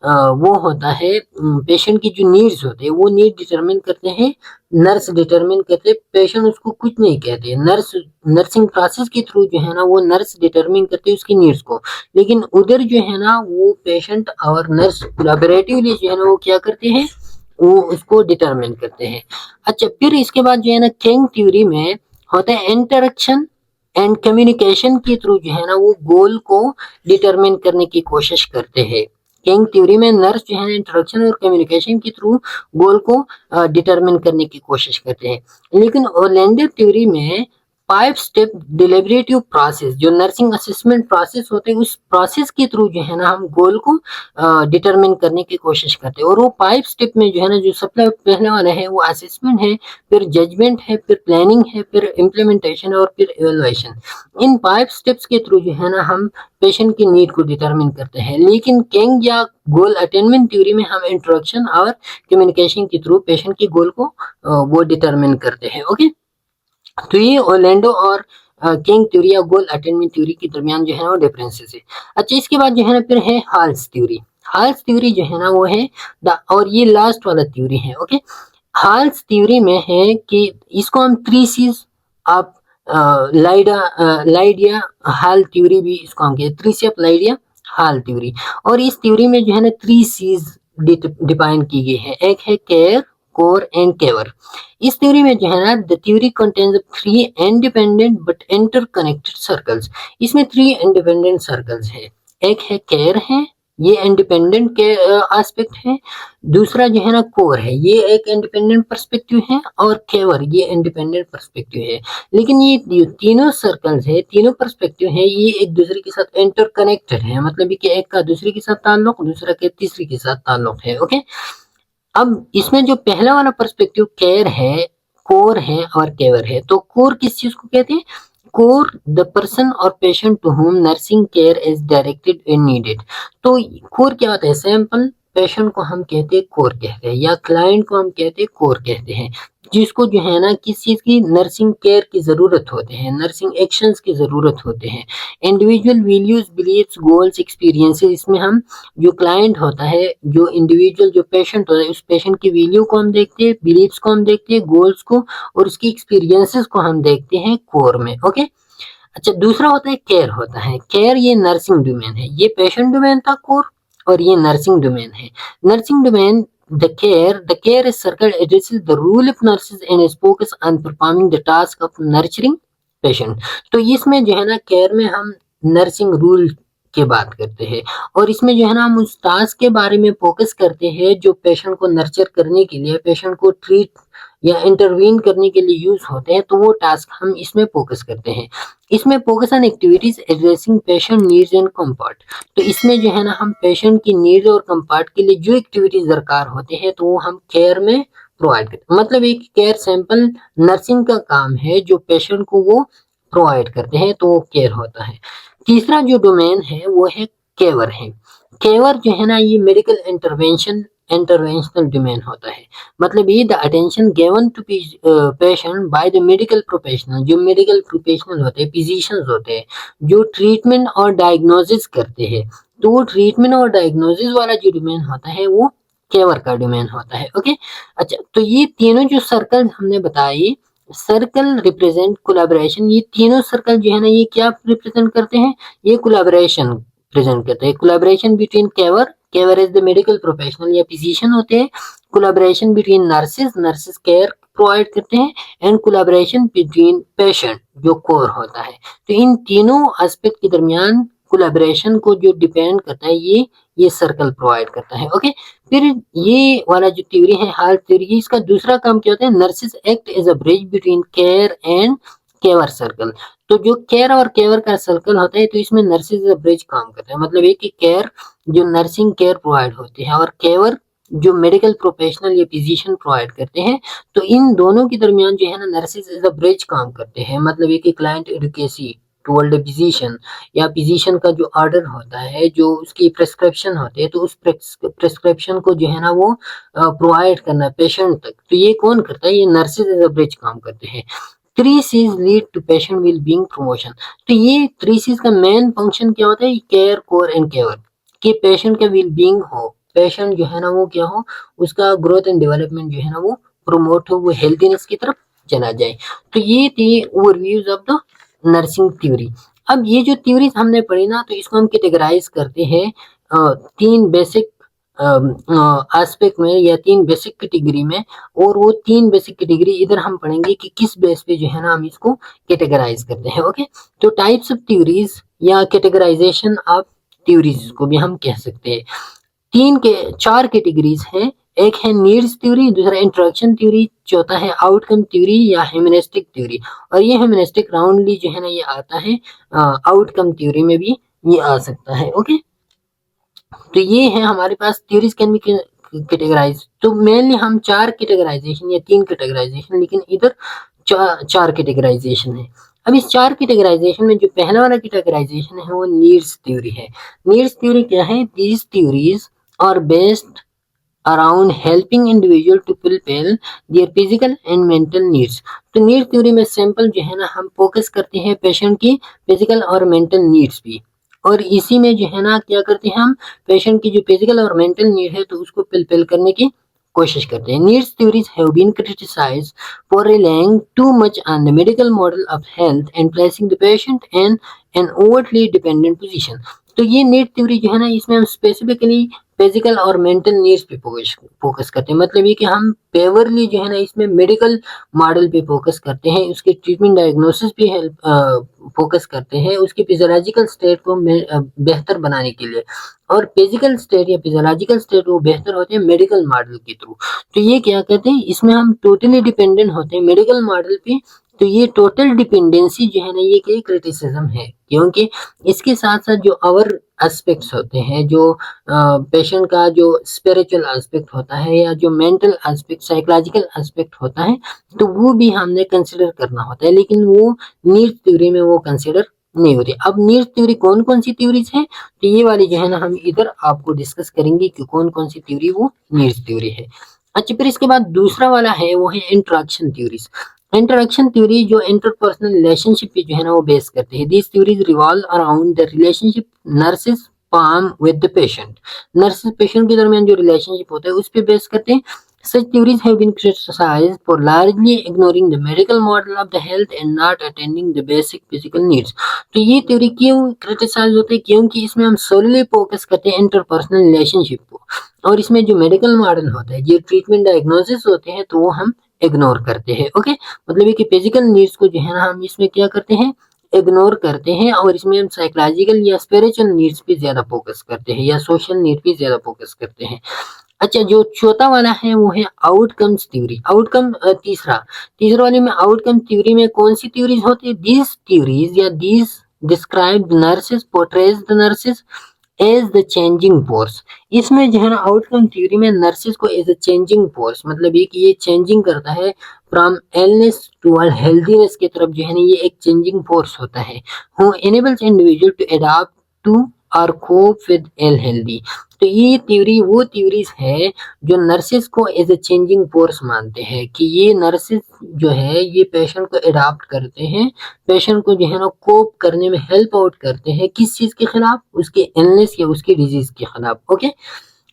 वो होता है, पेशेंट की जो नीड्स होते हैं वो नीड डिटरमिन करते हैं, नर्स डिटरमिन करते हैं, पेशेंट उसको कुछ नहीं कहते। नर्सिंग प्रोसेस के थ्रू जो है ना वो नर्स डिटरमिन करते हैं उसकी नीड्स को। लेकिन उधर जो है ना वो पेशेंट और नर्स कोलैबोरेटिवली जो है ना वो क्या करते हैं, वो उसको डिटरमिन करते हैं। अच्छा, फिर इसके बाद जो है ना किंग थ्योरी में होता है इंटरेक्शन एंड कम्युनिकेशन के थ्रू जो है ना वो गोल को डिटरमिन करने की कोशिश करते हैं। किंग थ्योरी में नर्स जो है इंटरेक्शन और कम्युनिकेशन के थ्रू गोल को डिटरमिन करने की कोशिश करते हैं। लेकिन ओरलैंडो थ्योरी में 5 स्टेप डिलिबरेटिव प्रोसेस, जो नर्सिंग असेसमेंट प्रोसेस होते हैं, उस प्रोसेस के थ्रू जो है ना हम गोल को डिटरमिन करने की कोशिश करते हैं। और वो 5 स्टेप में जो है ना जो सबसे पहले वाला है वो असेसमेंट है, फिर जजमेंट है, फिर प्लानिंग है, फिर इम्प्लीमेंटेशन और फिर इवेलुएशन। इन 5 स्टेप्स के थ्रू जो है ना हम पेशेंट की नीड को डिटरमिन करते हैं। लेकिन किंग या गोल अटेनमेंट थ्योरी में हम इंट्रोडक्शन और कम्युनिकेशन के थ्रू पेशेंट की गोल को वो डिटरमिन करते हैं, ओके। तो ये ओरलैंडो और किंग थ्योरी या गोल अटेनमेंट थ्योरी के दरमियान जो है ना वो डिफरेंसेस है। अच्छा, इसके बाद जो है ना फिर है हाल्स थ्योरी। हाल्स थ्योरी जो है ना वो है और ये लास्ट वाला थ्योरी है, ओके। हाल्स थ्योरी में है कि इसको हम 3 C's, आप लाइडिया हाल थ्योरी भी इसको हम कहते हैं, 3 C ऑफ लाइडिया हाल थ्योरी। और इस थ्योरी में जो है ना 3 C's डिफाइन की गई है, एक है केयर, कोर एंड केवर। इस थ्योरी में जो है ना the theory contains 3 independent but interconnected circles. इसमें 3 इंडिपेंडेंट सर्कल्स है, एक है केयर है, ये इंडिपेंडेंट के एस्पेक्ट है। दूसरा जो है ना कोर है, ये एक इंडिपेंडेंट पर्सपेक्टिव है, और केवर ये इंडिपेंडेंट पर्सपेक्टिव है। लेकिन ये जो तीनों सर्कल्स है, तीनों पर्सपेक्टिव है, ये एक दूसरे के साथ इंटरकनेक्टेड है, मतलब कि एक का दूसरे के साथ ताल्लुक, दूसरा के तीसरे के साथ ताल्लुक है, ओके। अब इसमें जो पहला वाला पर्सपेक्टिव केयर है, कोर है और केवर है। तो कोर किस चीज को कहते हैं? कोर द पर्सन और patient to home nursing care is directed and needed. तो कोर क्या होता है? सैंपल पेशेंट को हम कहते हैं कोर कहते हैं, या क्लाइंट को हम कहते हैं कोर कहते हैं, जिसको जो है ना किस चीज की नर्सिंग केयर की जरूरत होते हैं, नर्सिंग एक्शंस की जरूरत होते हैं। Individual values, beliefs, goals, experiences, इसमें हम जो क्लाइंट होता है, जो इंडिविजुअल जो पेशेंट होता है, उस पेशेंट की वैल्यू को हम देखते हैं, बिलीव्स को हम देखते हैं, गोल्स को और उसकी एक्सपीरियंसेस को हम देखते हैं कोर में, ओके। अच्छा, दूसरा होता है केयर होता है। केयर ये नर्सिंग डोमेन है, ये पेशेंट डोमेन था कोर, और ये नर्सिंग डोमेन है। Nursing domain the care is circle addresses the role of nurses and is focused on performing the task of nurturing patient। तो इसमें जो है ना केयर में हम नर्सिंग रूल की बात करते हैं, और इसमें जो है ना हम उस टास्क के बारे में फोकस करते हैं जो पेशेंट को नर्चर करने के लिए, पेशेंट को ट्रीट या इंटरवीन करने के लिए यूज होते हैं, तो वो टास्क हम इसमें फोकस करते हैं। इसमें focus on activities addressing patient needs and comfort. तो इसमें जो है ना हम पेशेंट की नीड्स और कंफर्ट के लिए जो एक्टिविटीज दरकार होते हैं तो वो हम केयर में प्रोवाइड करते हैं। मतलब एक केयर सैंपल नर्सिंग का काम है जो पेशेंट को वो प्रोवाइड करते हैं, तो वो केयर होता है। तीसरा जो डोमेन है वो है केवर है। केवर जो है ना ये मेडिकल इंटरवेंशनल डोमेन होता है। मतलब ये the attention given to patient by the medical professional. जो मेडिकल प्रोफेशनल होते हैं, फिजिशियंस होते हैं, जो ट्रीटमेंट और डायग्नोसिस करते हैं, तो वो ट्रीटमेंट और डायग्नोसिस वाला जो डोमेन होता है वो केवर का डोमेन होता है। ओके, अच्छा, तो ये तीनों जो सर्कल हमने बताई, सर्कल रिप्रेजेंट कोलैबोरेशन। ये तीनों सर्कल जो है ना ये क्या रिप्रेजेंट करते हैं, ये कोलैबोरेशन प्रेजेंट करते हैं। Collaboration between cure is the medical professional या फिजिशियन होते हैं। Collaboration between nurses care provide करते हैं। एंड कोलैबोरेशन बिटवीन पेशेंट जो कोर होता है। तो इन तीनों एस्पेक्ट के दरमियान कोलैबोरेशन को जो डिपेंड करता है ये सर्कल प्रोवाइड करता है। ओके, फिर ये वाला जो थ्योरी है हाल थ्योरी, इसका दूसरा काम क्या होता है, nurses act as a bridge between care and cure circle. तो जो केयर और केवर का सर्कल होता है तो इसमें नर्सेज एज अ ब्रिज काम करता है। मतलब एक ही केयर जो नर्सिंग केयर प्रोवाइड होती है और केवर जो मेडिकल प्रोफेशनल या फिजिशियन प्रोवाइड करते हैं, तो इन दोनों के दरमियान जो है ना नर्सेज एज अ ब्रिज काम करते हैं। मतलब एक ही क्लाइंट एडुकेसी टुवर्ड फिजिशियन या फिजिशियन का जो ऑर्डर होता है, जो उसकी प्रेस्क्रिप्शन होती है, तो उस प्रेस्क्रिप्शन को जो है ना वो प्रोवाइड करना पेशेंट तक, तो ये कौन करता है, ये नर्सेज एज अ ब्रिज काम करते हैं। 3 C's lead to patient well being promotion. तो ये 3 C's का मेन फंक्शन क्या होता है, केयर कोर एंड केवर, कि पेशेंट का वेल बीइंग हो, पेशेंट जो है ना वो क्या हो, उसका ग्रोथ एंड डेवलपमेंट जो है ना वो प्रमोट हो, वो हेल्थीनेस की तरफ चला जाए। तो ये थी overviews of the nursing theory. अब ये जो थ्योरीज हमने पढ़ी ना, तो इसको हम कैटेगराइज करते हैं तीन बेसिक एस्पेक्ट में या तीन बेसिक कैटेगरी में। और वो तीन बेसिक कैटेगरी इधर हम पढ़ेंगे कि किस बेस पे जो है ना हम इसको कैटेगराइज करते हैं। ओके, तो टाइप्स ऑफ थ्योरीज या कैटेगराइजेशन ऑफ थ्योरीज को भी हम कह सकते हैं। चार कैटेगरीज हैं। एक है नीड्स थ्योरी, दूसरा इंट्रोडक्शन थ्योरी, चौथा है आउटकम थ्योरी या ह्यूमनिस्टिक थ्योरी। और ये ह्यूमनिस्टिक राउंडली जो है ना ये आता है आउटकम थ्योरी में भी ये आ सकता है। ओके, तो ये है हमारे पास थ्योरीज कैन बी कैटेगराइज। तो मेनली हम चार कैटेगराइजेशन या तीन कैटेगराइजेशन, लेकिन इधर चार कैटेगराइजेशन है। अब इस चार कैटेगराइजेशन में जो पहला वाला कैटेगराइजेशन है वो नीड्स थ्योरी है। नीड्स थ्योरी क्या है, these theories are based around helping individual to fulfil their physical and mental needs. तो नीड थ्योरी में सिंपल जो है ना हम फोकस करते हैं पेशेंट की फिजिकल और मेंटल नीड्स भी, और इसी में जो है ना क्या करते हैं हम, पेशेंट की जो फिजिकल और मेंटल नीड है तो उसको फुलफिल करने की कोशिश करते हैं। Needs theories have been criticised for relying too much on the medical model of health and placing the patient in an overtly dependent position. तो ये नीड थ्योरी जो है ना इसमें हम स्पेसिफिकली फिजिकल और मेंटल नीड्स पे फोकस करते हैं। मतलब ये कि हम पेवरली जो है ना इसमें मेडिकल मॉडल पे फोकस करते हैं, उसके ट्रीटमेंट डायग्नोसिस पे हेल्प फोकस करते हैं, उसकी फिजियोलॉजिकल स्टेट को बेहतर बनाने के लिए। और फिजिकल स्टेट या फिजियोलॉजिकल स्टेट वो बेहतर होते हैं मेडिकल मॉडल के थ्रू। तो ये क्या कहते हैं, इसमें हम टोटली डिपेंडेंट होते हैं मेडिकल मॉडल पे। तो ये टोटल डिपेंडेंसी जो है ना ये कई क्रिटिसिज्म है, क्योंकि इसके साथ साथ जो और एस्पेक्ट्स होते हैं, जो पेशेंट का जो स्पिरिचुअल एस्पेक्ट होता है या जो मेंटल एस्पेक्ट साइकोलॉजिकल एस्पेक्ट होता है, तो वो भी हमने कंसिडर करना होता है, लेकिन वो नीड्स थ्योरी में वो कंसिडर नहीं होती। अब नीड्स थ्योरी कौन कौन सी थ्योरीज है, तो ये वाली जो है ना हम इधर आपको डिस्कस करेंगे कि कौन कौन सी थ्योरी वो नीड्स थ्योरी है। अच्छा, फिर इसके बाद दूसरा वाला है वो है इंटरेक्शन थ्योरीज। इंटरेक्शन थ्योरी जो इंटरपर्सनल रिलेशनशिप पे जो है ना वो बेस करते हैं। This theories revolve around the relationship nurses form with the patient. Nurses patient के दरमियान जो रिलेशनशिप होता है उस पे बेस करते हैं। Such theories have been criticized for largely ignoring the medical model of the health and not attending the basic physical needs. तो ये थ्योरी क्यों क्रिटिसाइज होती है, क्योंकि इसमें हम सोलली फोकस करते हैं इंटरपर्सनल रिलेशनशिप को, और इसमें जो मेडिकल मॉडल होता है, जो ट्रीटमेंट डायग्नोसिस होते हैं, तो वो हम इग्नोर करते हैं। ओके, मतलब ये कि फिजिकल नीड्स को जो है ना हम इसमें क्या करते हैं, इग्नोर करते हैं, और इसमें हम साइकोलॉजिकल या स्पिरिचुअल नीड्स पे ज्यादा फोकस करते हैं या सोशल नीड पे ज्यादा फोकस करते हैं। अच्छा, जो चौथा वाला है वो है आउटकम्स थ्योरी। आउटकम तीसरा वाले में आउटकम थ्योरी में कौन सी थ्योरीज होती है? दीज थ्योरीज या these describe nurses portrays the nurses as the changing force. इसमें जो है ना आउटकम थ्योरी में नर्सेस को एज अ चेंजिंग फोर्स, मतलब ये कि ये चेंजिंग करता है फ्रॉम इलनेस टुवर्ड हेल्थीनेस की तरफ, जो है ना ये एक चेंजिंग फोर्स होता है। Who enables individual to adopt to और कोप विद इल हेल्दी। तो ये थ्योरी वो थ्योरीज है जो नर्सेस को एज ए चेंजिंग फोर्स मानते हैं, कि ये नर्सेस जो है ये पेशेंट को अडॉप्ट करते हैं, पेशेंट को जो है ना कोप करने में हेल्प आउट करते हैं, किस चीज के खिलाफ? उसके इलनेस या उसकी डिजीज के खिलाफ। Okay,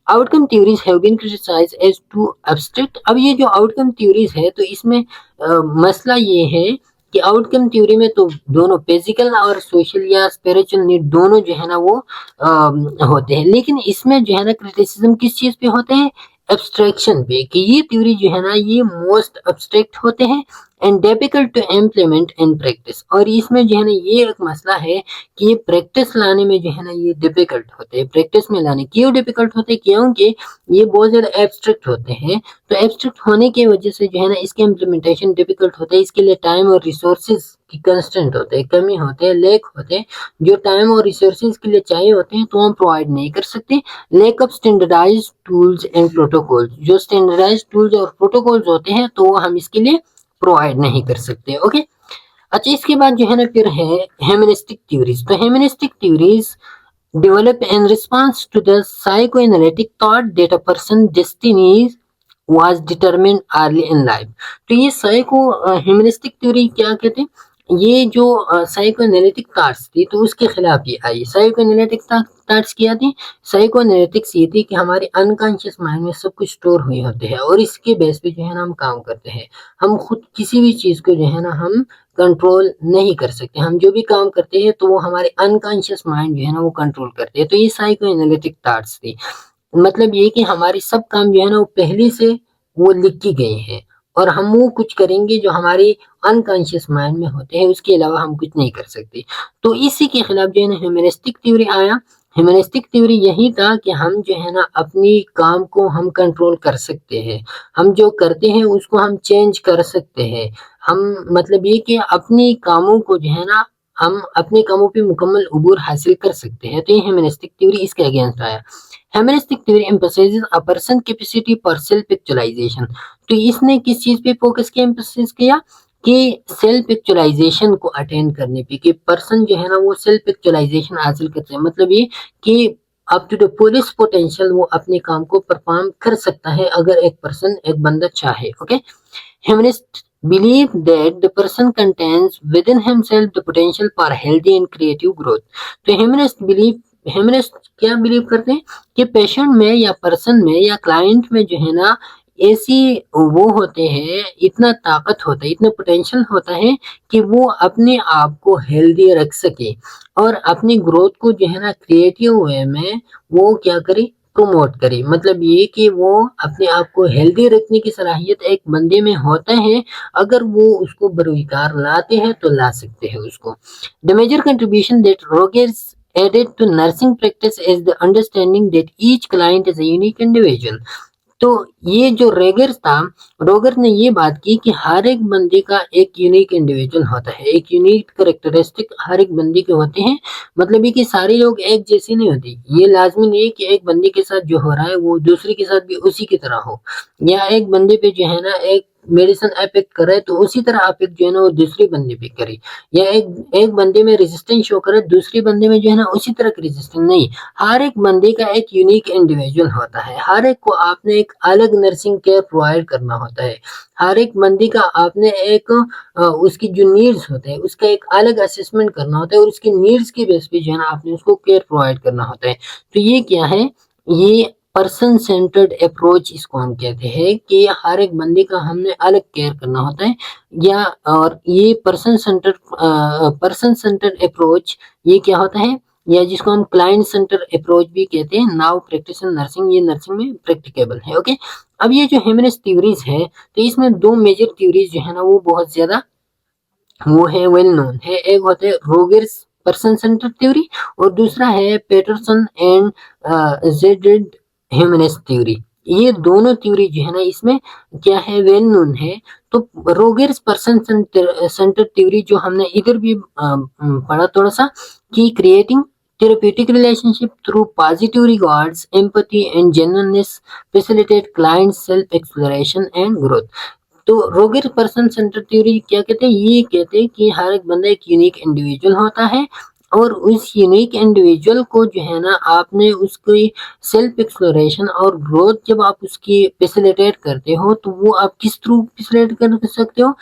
outcome theories have been criticised as too abstract. अब ये जो आउटकम थ्योरीज है तो इसमें मसला ये है कि आउटकम थ्योरी में तो दोनों फिजिकल और सोशल या स्पिरिचुअल नीड दोनों जो है ना वो होते हैं, लेकिन इसमें जो है ना क्रिटिसिज्म किस चीज पे होते हैं? एब्स्ट्रैक्शन पे, कि ये थ्योरी जो है ना ये मोस्ट एब्स्ट्रैक्ट होते हैं and difficult to implement in practice. और इसमें जो है ना ये एक मसला है कि ये प्रैक्टिस लाने में जो है ना ये डिफिकल्ट होते हैं, प्रैक्टिस में लाने क्यों डिफिकल्ट होते हैं? क्योंकि ये बहुत ज्यादा एब्स्ट्रैक्ट होते हैं। तो एब्स्ट्रैक्ट होने की वजह से जो है ना इसके इम्प्लीमेंटेशन डिफिकल्ट होता है, इसके लिए टाइम और रिसोर्सेज की कंस्टेंट होते हैं, कमी होते हैं, लेक होते हैं। जो टाइम और रिसोर्सेज के लिए चाहिए होते हैं तो हम प्रोवाइड नहीं कर सकते। Lack of standardised tools and protocols, जो स्टैंडर्डाइज्ड टूल्स और प्रोटोकॉल्स होते हैं तो वो हम इसके लिए प्रोवाइड नहीं कर सकते। ओके, अच्छा इसके बाद जो है ना फिर है हेमनिस्टिक थ्योरीज। तो हेमनिस्टिक theories develop in response to the psychoanalytic thought that a person's destiny was determined early in life। तो ये साइको ह्यूमनिस्टिक थ्योरी क्या कहते हैं? ये जो साइकोएनालिटिक थॉट्स थी तो उसके खिलाफ ये आई। साइकोएनालिटिक थॉट्स क्या थी? साइकोएनालिटिक्स ये थी कि हमारे अनकॉन्शियस माइंड में सब कुछ स्टोर हुए होते हैं और इसके बेस पे जो है ना हम काम करते हैं। हम खुद किसी भी चीज को जो है ना हम कंट्रोल नहीं कर सकते। हम जो भी काम करते हैं तो वो हमारे अनकॉन्शियस माइंड जो है ना वो कंट्रोल करते हैं। तो ये साइको एनालिटिक थॉट्स थी, मतलब ये कि हमारे सब काम जो है ना वो पहले से वो लिख के गए हैं और हम वो कुछ करेंगे जो हमारे अनकॉन्शियस माइंड में होते हैं, उसके अलावा हम कुछ नहीं कर सकते। तो इसी के खिलाफ जो है ना ह्यूमनिस्टिक थ्योरी आया। ह्यूमनिस्टिक थ्योरी यही था कि हम जो है ना अपनी काम को हम कंट्रोल कर सकते हैं, हम जो करते हैं उसको हम चेंज कर सकते हैं। हम मतलब ये कि अपने कामों को जो है ना हम अपने कामों पे मुकम्मल उबूर हासिल कर सकते हैं। तो ये ह्यूमनिस्टिक थ्योरी इसके अगेंस्ट आया। Humanistic theory emphasizes a person capacity for self actualization। तो इसने किस चीज पे फोकस किया, एम्फेसिस किया कि सेल्फ एक्चुअलाइजेशन को अटेंड करने पे, कि पर्सन जो है ना वो सेल्फ एक्चुअलाइजेशन हासिल करते हैं, मतलब ये कि up to the fullest potential वो अपने काम को परफॉर्म कर सकता है अगर एक पर्सन एक बंदा चाहे। Okay, humanist believe that the person contains within himself the potential for healthy and creative growth। तो ह्यूमनिस्ट क्या बिलीव करते हैं कि पेशेंट में या पर्सन में या क्लाइंट में जो है ना ऐसी वो होते हैं, इतना ताकत होता है, इतना पोटेंशियल होता है कि वो अपने आप को हेल्दी रख सके और अपनी ग्रोथ को जो है ना क्रिएटिव वे में वो क्या करे, प्रमोट करे। मतलब ये कि वो अपने आप को हेल्दी रखने की सलाहियत एक बंदे में होता है, अगर वो उसको बरोकार लाते हैं तो ला सकते हैं उसको। The major contribution that Rogers added to nursing practice is the understanding that each client is a unique individual। तो ये जो रोगर ने ये बात की कि हर एक बंदे का एक यूनिक इंडिविजुअल होता है, एक यूनिक करेक्टरिस्टिक हर एक बंदे के होते हैं। मतलब ये कि सारे लोग एक जैसे नहीं होते। ये लाजमी नहीं है कि एक बंदे के साथ जो हो रहा है वो दूसरे के साथ भी उसी की तरह हो, या एक बंदे पे जो है ना एक मेडिसिन अफेक्ट कर रहा है तो उसी तरह अफेक्ट जो है ना वो दूसरे बंदे पे करे, या एक बंदे में रेजिस्टेंस शो करे दूसरे बंदे में जो है ना उसी तरह का रेजिस्टेंस नहीं। हर एक बंदे का एक यूनिक इंडिविजुअल होता है, हर एक को आपने एक अलग नर्सिंग केयर प्रोवाइड करना होता है। हर एक बंदे का आपने एक उसकी जो नीड्स होते हैं उसका एक अलग असेसमेंट करना होता है और उसकी नीड्स के बेस पे जो है ना आपने उसको केयर प्रोवाइड करना होता है। तो ये क्या है, ये पर्सन सेंटर्ड अप्रोच इसको हम कहते हैं कि हर एक बंदे का हमने अलग केयर करना होता है। या और ये पर्सन सेंटर्ड अप्रोच ये क्या होता है, या जिसको हम क्लाइंट सेंटर अप्रोच भी कहते हैं। नाउ प्रैक्टिस इन नर्सिंग, ये नर्सिंग में प्रैक्टिकेबल है। ओके, अब ये जो ह्यूमनिस्ट थ्योरीज है तो इसमें दो मेजर थ्योरीज जो है ना वो बहुत ज्यादा वो है वेल नोन है। एक होते हैं रोगर्स पर्सन सेंटर थ्योरी और दूसरा है Peterson and jaded humanist theory. ये दोनों थ्योरी जो है ना इसमें क्या है, वेल नोन है। तो रोगर्स पर्सन सेंटर थ्योरी जो हमने इधर भी पढ़ा थोड़ा सा, कि creating therapeutic relationship through positive regards, empathy and genuineness facilitate client self exploration and growth। तो रोगर पर्सन सेंटर थ्योरी क्या कहते हैं, ये कहते हैं कि हर एक बंदा एक यूनिक इंडिविजुअल होता है और उस यूनिक इंडिविजुअल को जो है ना आपने उसकी सेल्फ एक्सप्लोरेशन और ग्रोथ जब आप उसकी फैसिलिटेट करते हो, तो वो आप किस थ्रू फैसिलिटेट कर सकते हो,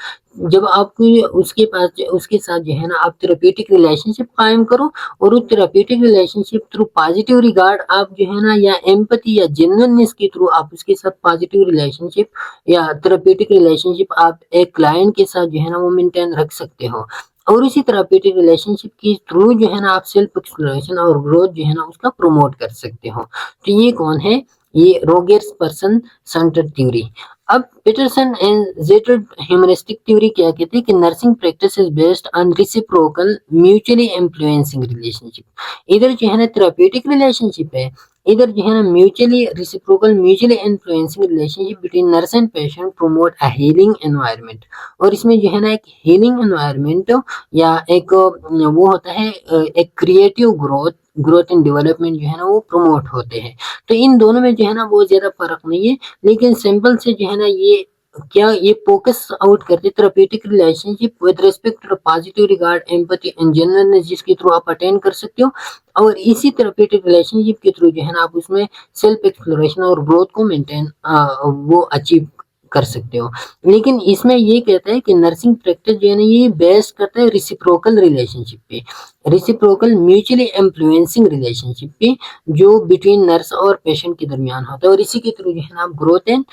जब आप उसके पास उसके साथ जो है ना आप थेरेप्यूटिक रिलेशनशिप कायम करो और उस therapeutic relationship through positive regard आप जो है ना या एम्पैथी या जेन्युइननेस के थ्रू आप उसके साथ पॉजिटिव रिलेशनशिप या थेरेप्यूटिक रिलेशनशिप आप एक क्लाइंट के साथ जो है ना वो मेंटेन रख सकते हो। और इसी थेरेप्यूटिक रिलेशनशिप के थ्रू जो है ना आप सेल्फ एक्सप्लोरेशन और ग्रोथ जो है ना उसका प्रमोट कर सकते हो। तो ये कौन है, ये रोगर्स पर्सन सेंटर्ड थ्योरी। अब Paterson and Zderad humanistic theory क्या कहते हैं कि nursing practice is based on reciprocal mutually influencing relationship. इधर जो है ना थेरेप्यूटिक रिलेशनशिप है, इधर जो है ना mutually reciprocal mutually influencing relationship between nurse and patient promote a healing environment. और इसमें जो है ना एक हीलिंग एनवायरनमेंट या एक वो होता है एक creative growth growth and development जो है ना वो प्रमोट होते हैं। तो इन दोनों में जो है ना बहुत ज्यादा फर्क नहीं है, लेकिन सिंपल से जो है ना ये फोकस आउट करते therapeutic relationship with respect to positive regard empathy and genuineness, जिसके थ्रू आप अटेन कर सकते हो। और इसी थेरेप्यूटिक रिलेशनशिप के थ्रू जो है ना आप उसमें सेल्फ एक्सप्लोरेशन और ग्रोथ को मेंटेन वो अचीव कर सकते हो। लेकिन इसमें ये कहता है कि नर्सिंग प्रैक्टिस जो है ना ये बेस्ड करता है रिसिप्रोकल रिलेशनशिप पे, रिसिप्रोकल म्यूचुअली इन्फ्लुएंसिंग रिलेशनशिप पे, जो बिटवीन नर्स और पेशेंट के दरमियान होता है। और इसी के थ्रू जो है ना आप ग्रोथ एंड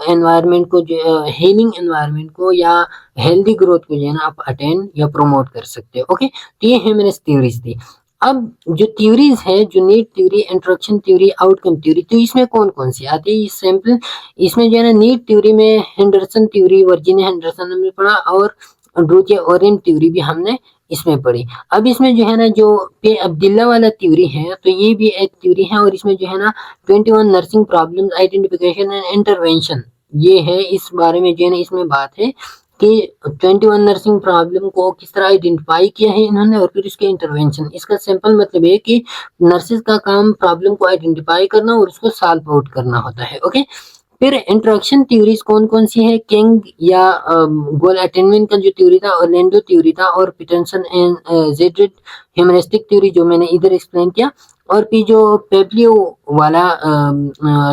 एनवायरनमेंट को जो हीलिंग एनवायरनमेंट को या हेल्दी ग्रोथ को जो है ना आप अटेन या प्रमोट कर सकते हो। ओके, तो ये ह्यूमनिस्ट थ्योरीज थी। अब जो थ्योरीज है, जो need theory, introduction theory, outcome theory, तो इसमें कौन कौन सी आती है, इस सैंपल इसमें जो है ना नीड थ्योरी में हेंडरसन थ्योरी, वर्जीनिया हेंडरसन ने पढ़ा और ड्रूचे ओरेन थ्योरी भी हमने इसमें पढ़ी। अब इसमें जो है ना जो पे अब्दुल्ला वाला थ्योरी है, तो ये भी एक थ्योरी है और इसमें जो है ना 21 nursing problems identification and intervention, ये है इस बारे में जो है ना इसमें बात है कि 21 नर्सिंग प्रॉब्लम को किस तरह आइडेंटिफाई किया है इन्होंने और फिर इसके इंटरवेंशन। इसका सिंपल मतलब है कि नर्सेज का काम प्रॉब्लम को आइडेंटिफाई करना और उसको सॉल्व आउट करना होता है। ओके, फिर इंट्रोडक्शन थ्योरीज कौन कौन सी है, किंग या गोल अटेनमेंट का जो थ्योरी था, ऑरलैंडो थ्योरी था और पीटरसन एंड जेड्रिड ह्यूमनिस्टिक थ्योरी जो मैंने इधर एक्सप्लेन किया। और फिर जो पेप्लियो वाला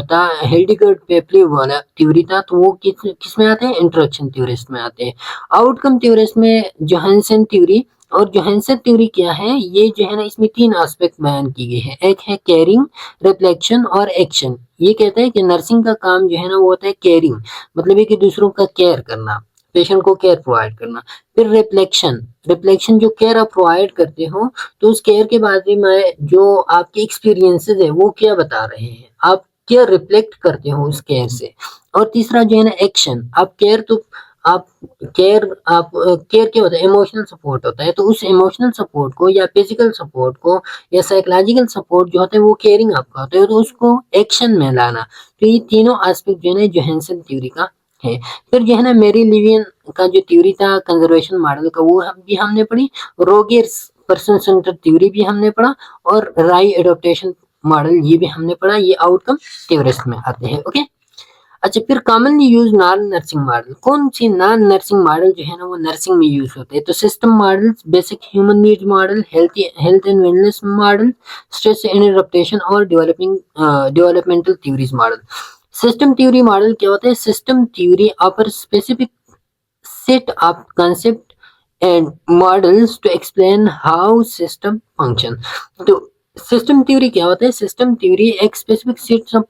था, हेल्डिगर्ड पेप्लियो वाला थ्योरी था, तो वो किस में आते हैं, इंट्रोडक्शन थ्योरिस्ट में आते हैं। आउटकम थ्योरिस्ट में जोहानसन थ्योरी, और जोहानसन थ्योरी क्या है, ये जो है ना इसमें 3 एस्पेक्ट बयान की गई है, एक है केयरिंग, रिफ्लेक्शन और एक्शन। ये कहता है कि नर्सिंग का काम जो है ना वो होता है केयरिंग, मतलब है कि दूसरों का केयर करना, पेशेंट को केयर प्रोवाइड करना। फिर रिफ्लेक्शन, रिफ्लेक्शन जो केयर आप प्रोवाइड करते हो, तो उस केयर के बारे में जो आपके एक्सपीरियंसेस है वो क्या बता रहे हैं, आप क्या रिफ्लेक्ट करते हो उस केयर से। और तीसरा जो है ना एक्शन, आप केयर तो आप आप केयर क्या होता है, इमोशनल सपोर्ट होता है, तो उस इमोशनल सपोर्ट को या फिजिकल सपोर्ट को या साइकोलॉजिकल सपोर्ट जो होता है वो केयरिंग आपका होता है, तो उसको एक्शन में लाना। तो ये तीनों एस्पेक्ट जो है ना जोहानसन थ्योरी का है। फिर जो है ना मेरी लिवियन का जो थ्योरी था कंजर्वेशन मॉडल का, वो भी हमने पढ़ी। रोगर्स पर्सन सेंटर्ड थ्योरी भी हमने पढ़ा और राय एडोप्टेशन मॉडल ये भी हमने पढ़ा। ये आउटकम थ्योरिस्ट में आते हैं। ओके, अच्छा, फिर commonly use non nursing model, कौन सी नॉन नर्सिंग मॉडल जो है ना वो नर्सिंग में यूज होते हैं, तो system model, basic human needs model, health and wellness model, stress and adaptation और developmental theories model. System theory model क्या होता है, system theory offer specific set of concept and models to explain how system function। तो system theory क्या होता है, system theory एक specific set of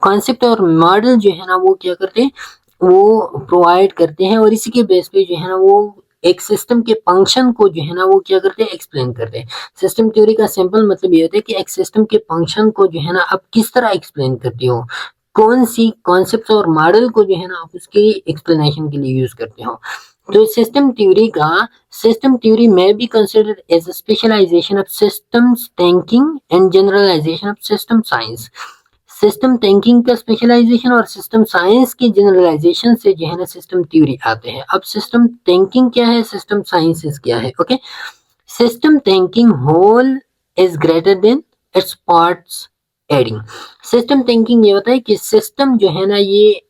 concept और मॉडल जो है ना वो क्या करते हैं, वो प्रोवाइड करते हैं और इसी के बेस पे जो है ना वो एक सिस्टम के फंक्शन को जो है ना वो क्या करते हैं, एक्सप्लेन करते हैं। सिस्टम थ्योरी का सिंपल मतलब ये होता है कि एक सिस्टम के फंक्शन को जो है ना आप किस तरह एक्सप्लेन करते हो, कौन सी कॉन्सेप्ट और मॉडल को जो है ना आप उसके एक्सप्लेनेशन के लिए यूज करते हो। तो सिस्टम थ्योरी में be considered as a specialisation of systems thinking and generalisation of system science. System thinking का स्पेशलाइजेशन और सिस्टम साइंस के जनरलाइजेशन से जो है ना सिस्टम थ्योरी आते हैं। अब सिस्टम थिंकिंग क्या है, सिस्टम साइंसेस क्या है? Okay, system thinking whole is greater than its parts adding. System thinking ये होता है कि सिस्टम जो है ना ये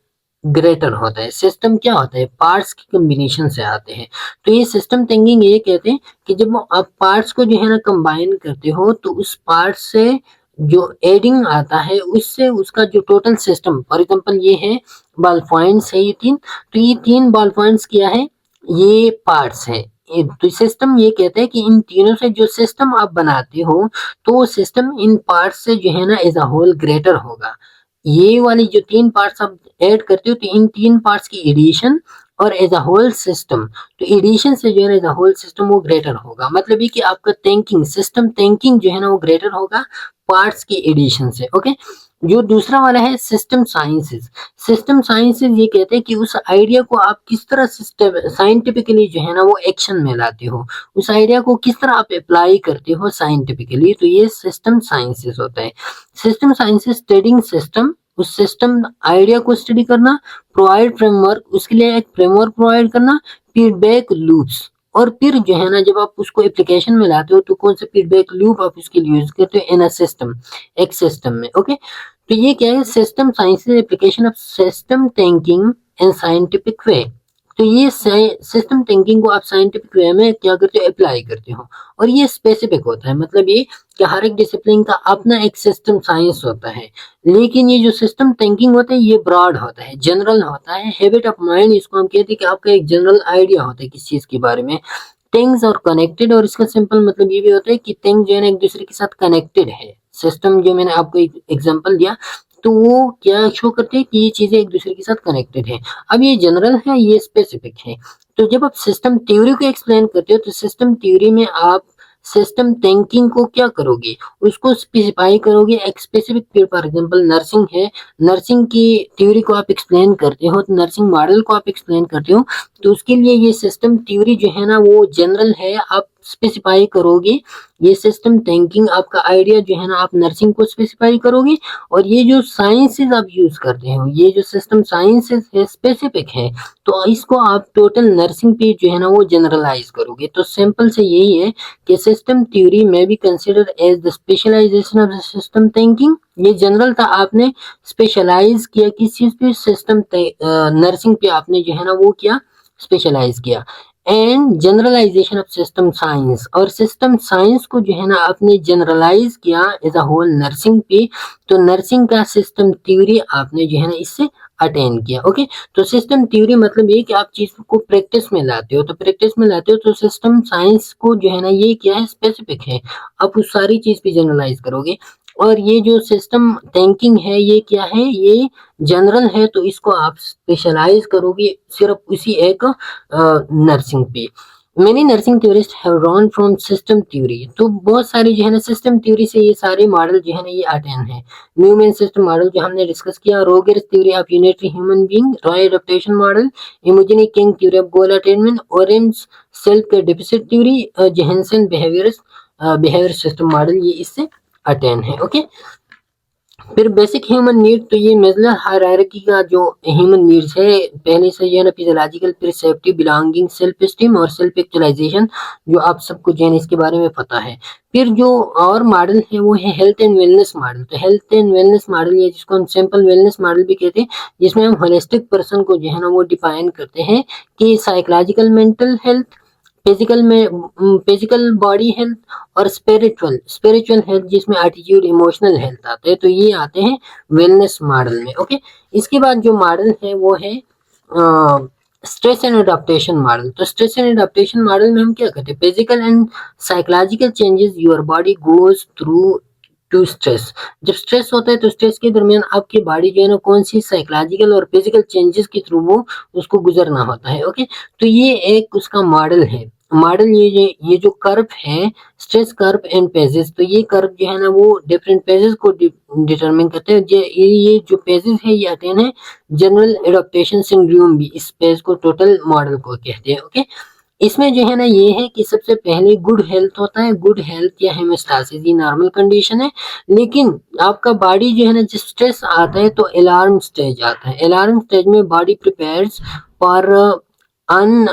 ग्रेटर होता है। सिस्टम क्या होता है, पार्ट्स की कॉम्बिनेशन से आते हैं। तो ये सिस्टम थिंकिंग ये कहते हैं कि जब आप पार्ट्स को जो है ना कंबाइन करते हो तो उस पार्ट से जो एडिंग आता है उससे उसका जो टोटल सिस्टम, फॉर एग्जांपल ये है बॉल पॉइंट्स है ये तीन, तो ये तीन बॉल पॉइंट्स क्या है, ये पार्ट्स है। तो सिस्टम ये कहते हैं कि इन तीनों से जो सिस्टम आप बनाते हो तो वो सिस्टम इन पार्ट्स से जो है ना एज अ होल ग्रेटर होगा। ये वाली जो तीन पार्ट्स आप ऐड करते हो तो इन तीन पार्ट्स की एडिशन और एज अ होल सिस्टम, तो एडिशन से जो है एज अ होल सिस्टम वो ग्रेटर होगा। मतलब ये कि आपका थिंकिंग, सिस्टम थिंकिंग जो है ना वो ग्रेटर होगा पार्ट्स की एडिशन से। ओके, जो दूसरा वाला है सिस्टम साइंसेस। सिस्टम साइंसेस ये कहते हैं कि उस आइडिया को आप किस तरह साइंटिफिकली जो है ना वो एक्शन में लाते हो, उस आइडिया को किस तरह आप अप्लाई करते हो साइंटिफिकली, तो ये सिस्टम साइंसेस होता है। सिस्टम साइंसेस स्टडिंग सिस्टम, उस सिस्टम आइडिया को स्टडी करना, प्रोवाइड फ्रेमवर्क, उसके लिए एक फ्रेमवर्क प्रोवाइड करना, फीडबैक लूप्स, और फिर जो है ना जब आप उसको एप्लीकेशन में लाते हो तो कौन सा फीडबैक लूप आप उसके लिए यूज करते हो इन अ सिस्टम, एक सिस्टम में। ओके, तो ये क्या है, system science application of system thinking in scientific way. तो ये सिस्टम थिंकिंग को आप साइंटिफिक वे में क्या करते हो, अप्लाई करते हो। और ये स्पेसिफिक होता है, मतलब ये कि हर एक डिसिप्लिन का अपना एक सिस्टम साइंस होता है। लेकिन ये जो सिस्टम थिंकिंग होता है ये ब्रॉड होता है, जनरल होता है। हैबिट ऑफ माइंड इसको हम कहते हैं कि आपका एक जनरल आइडिया होता है किसी चीज के बारे में। थिंग्स और कनेक्टेड, और इसका सिंपल मतलब ये भी होता है कि थिंग जो है ना एक दूसरे के साथ कनेक्टेड है। सिस्टम जो मैंने आपको एक एग्जांपल दिया तो वो क्या शो करते हैं कि ये चीजें एक दूसरे के साथ कनेक्टेड है। अब ये जनरल है, ये स्पेसिफिक है। तो जब आप सिस्टम थ्योरी को एक्सप्लेन करते हो तो सिस्टम थ्योरी में आप सिस्टम थिंकिंग को क्या करोगे, उसको स्पेसिफाई करोगे एक specific field. For example nursing है, नर्सिंग की थ्योरी को आप एक्सप्लेन करते हो, तो नर्सिंग मॉडल को आप एक्सप्लेन करते हो, तो उसके लिए ये सिस्टम थ्योरी जो है ना वो जनरल है, आप स्पेसिफाई करोगे। ये सिस्टम थिंकिंग आपका आइडिया जो है ना आप नर्सिंग को स्पेसिफाई करोगे। और ये जो साइंसेज आप यूज करते हो, ये जो सिस्टम साइंसेज है स्पेसिफिक है, तो इसको आप टोटल नर्सिंग पे जो है ना वो जनरलाइज करोगे। तो सिंपल से यही है कि सिस्टम थ्योरी में be considered as the specialisation of the system thinking. ये जनरल था, आपने स्पेशलाइज किया किस चीज पे, सिस्टम नर्सिंग पे आपने जो है ना वो किया, स्पेशलाइज किया। And generalisation of system science, और सिस्टम साइंस को जो है ना आपने जनरलाइज किया एज अ होल नर्सिंग पे। तो नर्सिंग का सिस्टम थ्योरी आपने जो है ना इससे अटेन किया। ओके, तो सिस्टम थ्योरी मतलब ये कि आप चीज को प्रैक्टिस में लाते हो, तो प्रैक्टिस में लाते हो तो सिस्टम साइंस को जो है ना ये क्या है, स्पेसिफिक है। आप उस सारी चीज पे जनरलाइज करोगे। और ये जो सिस्टम थिंकिंग है ये क्या है, ये जनरल है, तो इसको आप स्पेशलाइज करोगे सिर्फ उसी एक नर्सिंग पे। Many nursing theorist have drawn from system theory, तो बहुत सारे जो है ना सिस्टम थ्योरी से ये सारे मॉडल जो है ना ये अटेन है। न्यूमैन सिस्टम मॉडल जो हमने डिस्कस किया, Rogers theory of unitary human being, Roy adaptation model, Imogene King theory of goal attainment, Orem self deficit theory, Johnson behaviour system model, ये इससे अटेन है। ओके, फिर बेसिक ह्यूमन नीड, तो ये मेजलर hierarchy का जो ह्यूमन नीड्स है पहले से जो है ना फिजियोलॉजिकल, फिर सेफ्टी, बिलोंगिंग, सेल्फ एस्टीम और सेल्फ एक्चुअलाइजेशन, जो आप सबको जो है इसके बारे में पता है। फिर जो और मॉडल है वो है हेल्थ एंड वेलनेस मॉडल। तो हेल्थ एंड वेलनेस मॉडल ये जिसको हम सिंपल वेलनेस मॉडल भी कहते हैं, जिसमें हम होलिस्टिक पर्सन को जो है ना वो डिफाइन करते हैं कि साइकोलॉजिकल, मेंटल हेल्थ, फिजिकल में फिजिकल बॉडी हेल्थ, और स्पिरिचुअल स्पिरिचुअल हेल्थ जिसमें एटीट्यूड, इमोशनल हेल्थ आते हैं, तो ये आते हैं वेलनेस मॉडल में। ओके, इसके बाद जो मॉडल है वो है स्ट्रेस एंड अडेप्टेशन मॉडल। तो स्ट्रेस एंड अडेप्टेशन मॉडल में हम क्या करते हैं, physical and psychological changes your body goes through to stress. जब स्ट्रेस होता है तो स्ट्रेस के दरमियान आपकी बॉडी जो है ना कौन सी साइकोलॉजिकल और फिजिकल चेंजेस के थ्रू वो उसको गुजरना होता है। ओके, तो ये एक उसका मॉडल है। मॉडल ये जो कर्व है, स्ट्रेस कर्व एंड पेजेस, तो ये कर्व जो है ना वो डिफरेंट पेजेस को डिटरमिन करते हैं। ये जो पेजेस है ये अटेन है जनरल एडेप्टेशन सिंड्रोम भी, इस पेज को टोटल मॉडल को कहते हैं। ओके, इसमें जो है ना ये है कि सबसे पहले गुड हेल्थ होता है, गुड हेल्थ या हेमोस्टेसिस ये नॉर्मल कंडीशन है। लेकिन आपका बॉडी जो है ना जब स्ट्रेस आता है तो अलार्म स्टेज आता है। अलार्म स्टेज में body prepares for on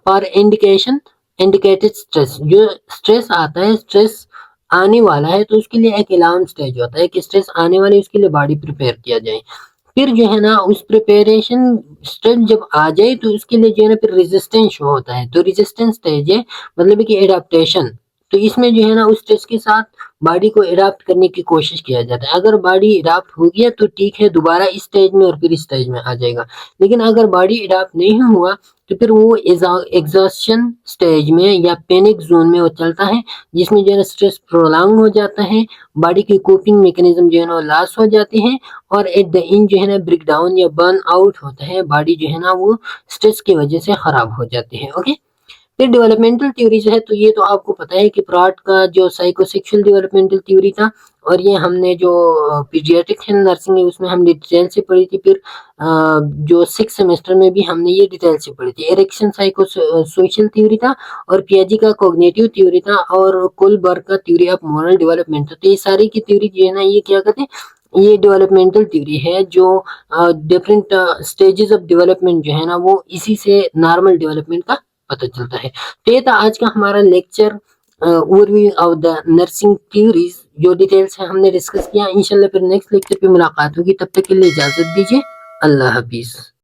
for indicated stress. जो स्ट्रेस आता है, स्ट्रेस आने वाला है तो उसके लिए एक अलार्म स्टेज होता है कि स्ट्रेस आने वाले उसके लिए बॉडी प्रिपेयर किया जाए। फिर जो है ना उस प्रिपरेशन स्टेज जब आ जाए तो उसके लिए जो है ना फिर रेजिस्टेंस शो होता है। तो रेजिस्टेंस स्टेज है मतलब कि एडाप्टेशन। तो इसमें जो है ना उस स्टेज के साथ बॉडी को एडाप्ट करने की कोशिश किया जाता है। अगर बॉडी एडाप्ट हो गया तो ठीक है, दोबारा इस स्टेज में और फिर इस स्टेज में आ जाएगा। लेकिन अगर बॉडी एडाप्ट नहीं हुआ तो फिर वो एग्जॉस्शन स्टेज में या पैनिक जोन में वो चलता है, जिसमें जो है ना स्ट्रेस प्रोलॉन्ग हो जाता है, बॉडी की कोपिंग मैकेनिज्म जो है ना लॉस हो जाते हैं और एट द एंड जो है ना ब्रेक डाउन या बर्न आउट होता है। बॉडी जो है ना वो स्ट्रेस की वजह से खराब हो जाती है। ओके, फिर डेवलपमेंटल थ्योरीज है तो ये तो आपको पता है कि फ्रॉड का जो साइकोसेक्सुअल डेवलपमेंटल थ्योरी था, और ये हमने जो पीडियाट्रिक नर्सिंग है उसमें हमने डिटेल से पढ़ी थी। फिर जो 6 सेमेस्टर में भी हमने ये डिटेल से पढ़ी थी। एरिक्सन साइको सोशल थ्योरी था, और पियाजी का कॉग्निटिव थ्योरी था, और कोलबर्ग का थ्योरी ऑफ मोरल डेवलपमेंट था। तो ये सारी की थ्योरी जो है ना ये क्या कहते हैं, ये डेवलपमेंटल थ्योरी है जो डिफरेंट स्टेजेस ऑफ डेवलपमेंट जो है ना वो इसी से नॉर्मल डेवलपमेंट का पता चलता है। तो ये था आज का हमारा lecture overview of the nursing theories. जो डिटेल्स है हमने डिस्कस किया। इंशाल्लाह फिर नेक्स्ट लेक्चर पे मुलाकात होगी, तब तक के लिए इजाजत दीजिए। अल्लाह हाफिज।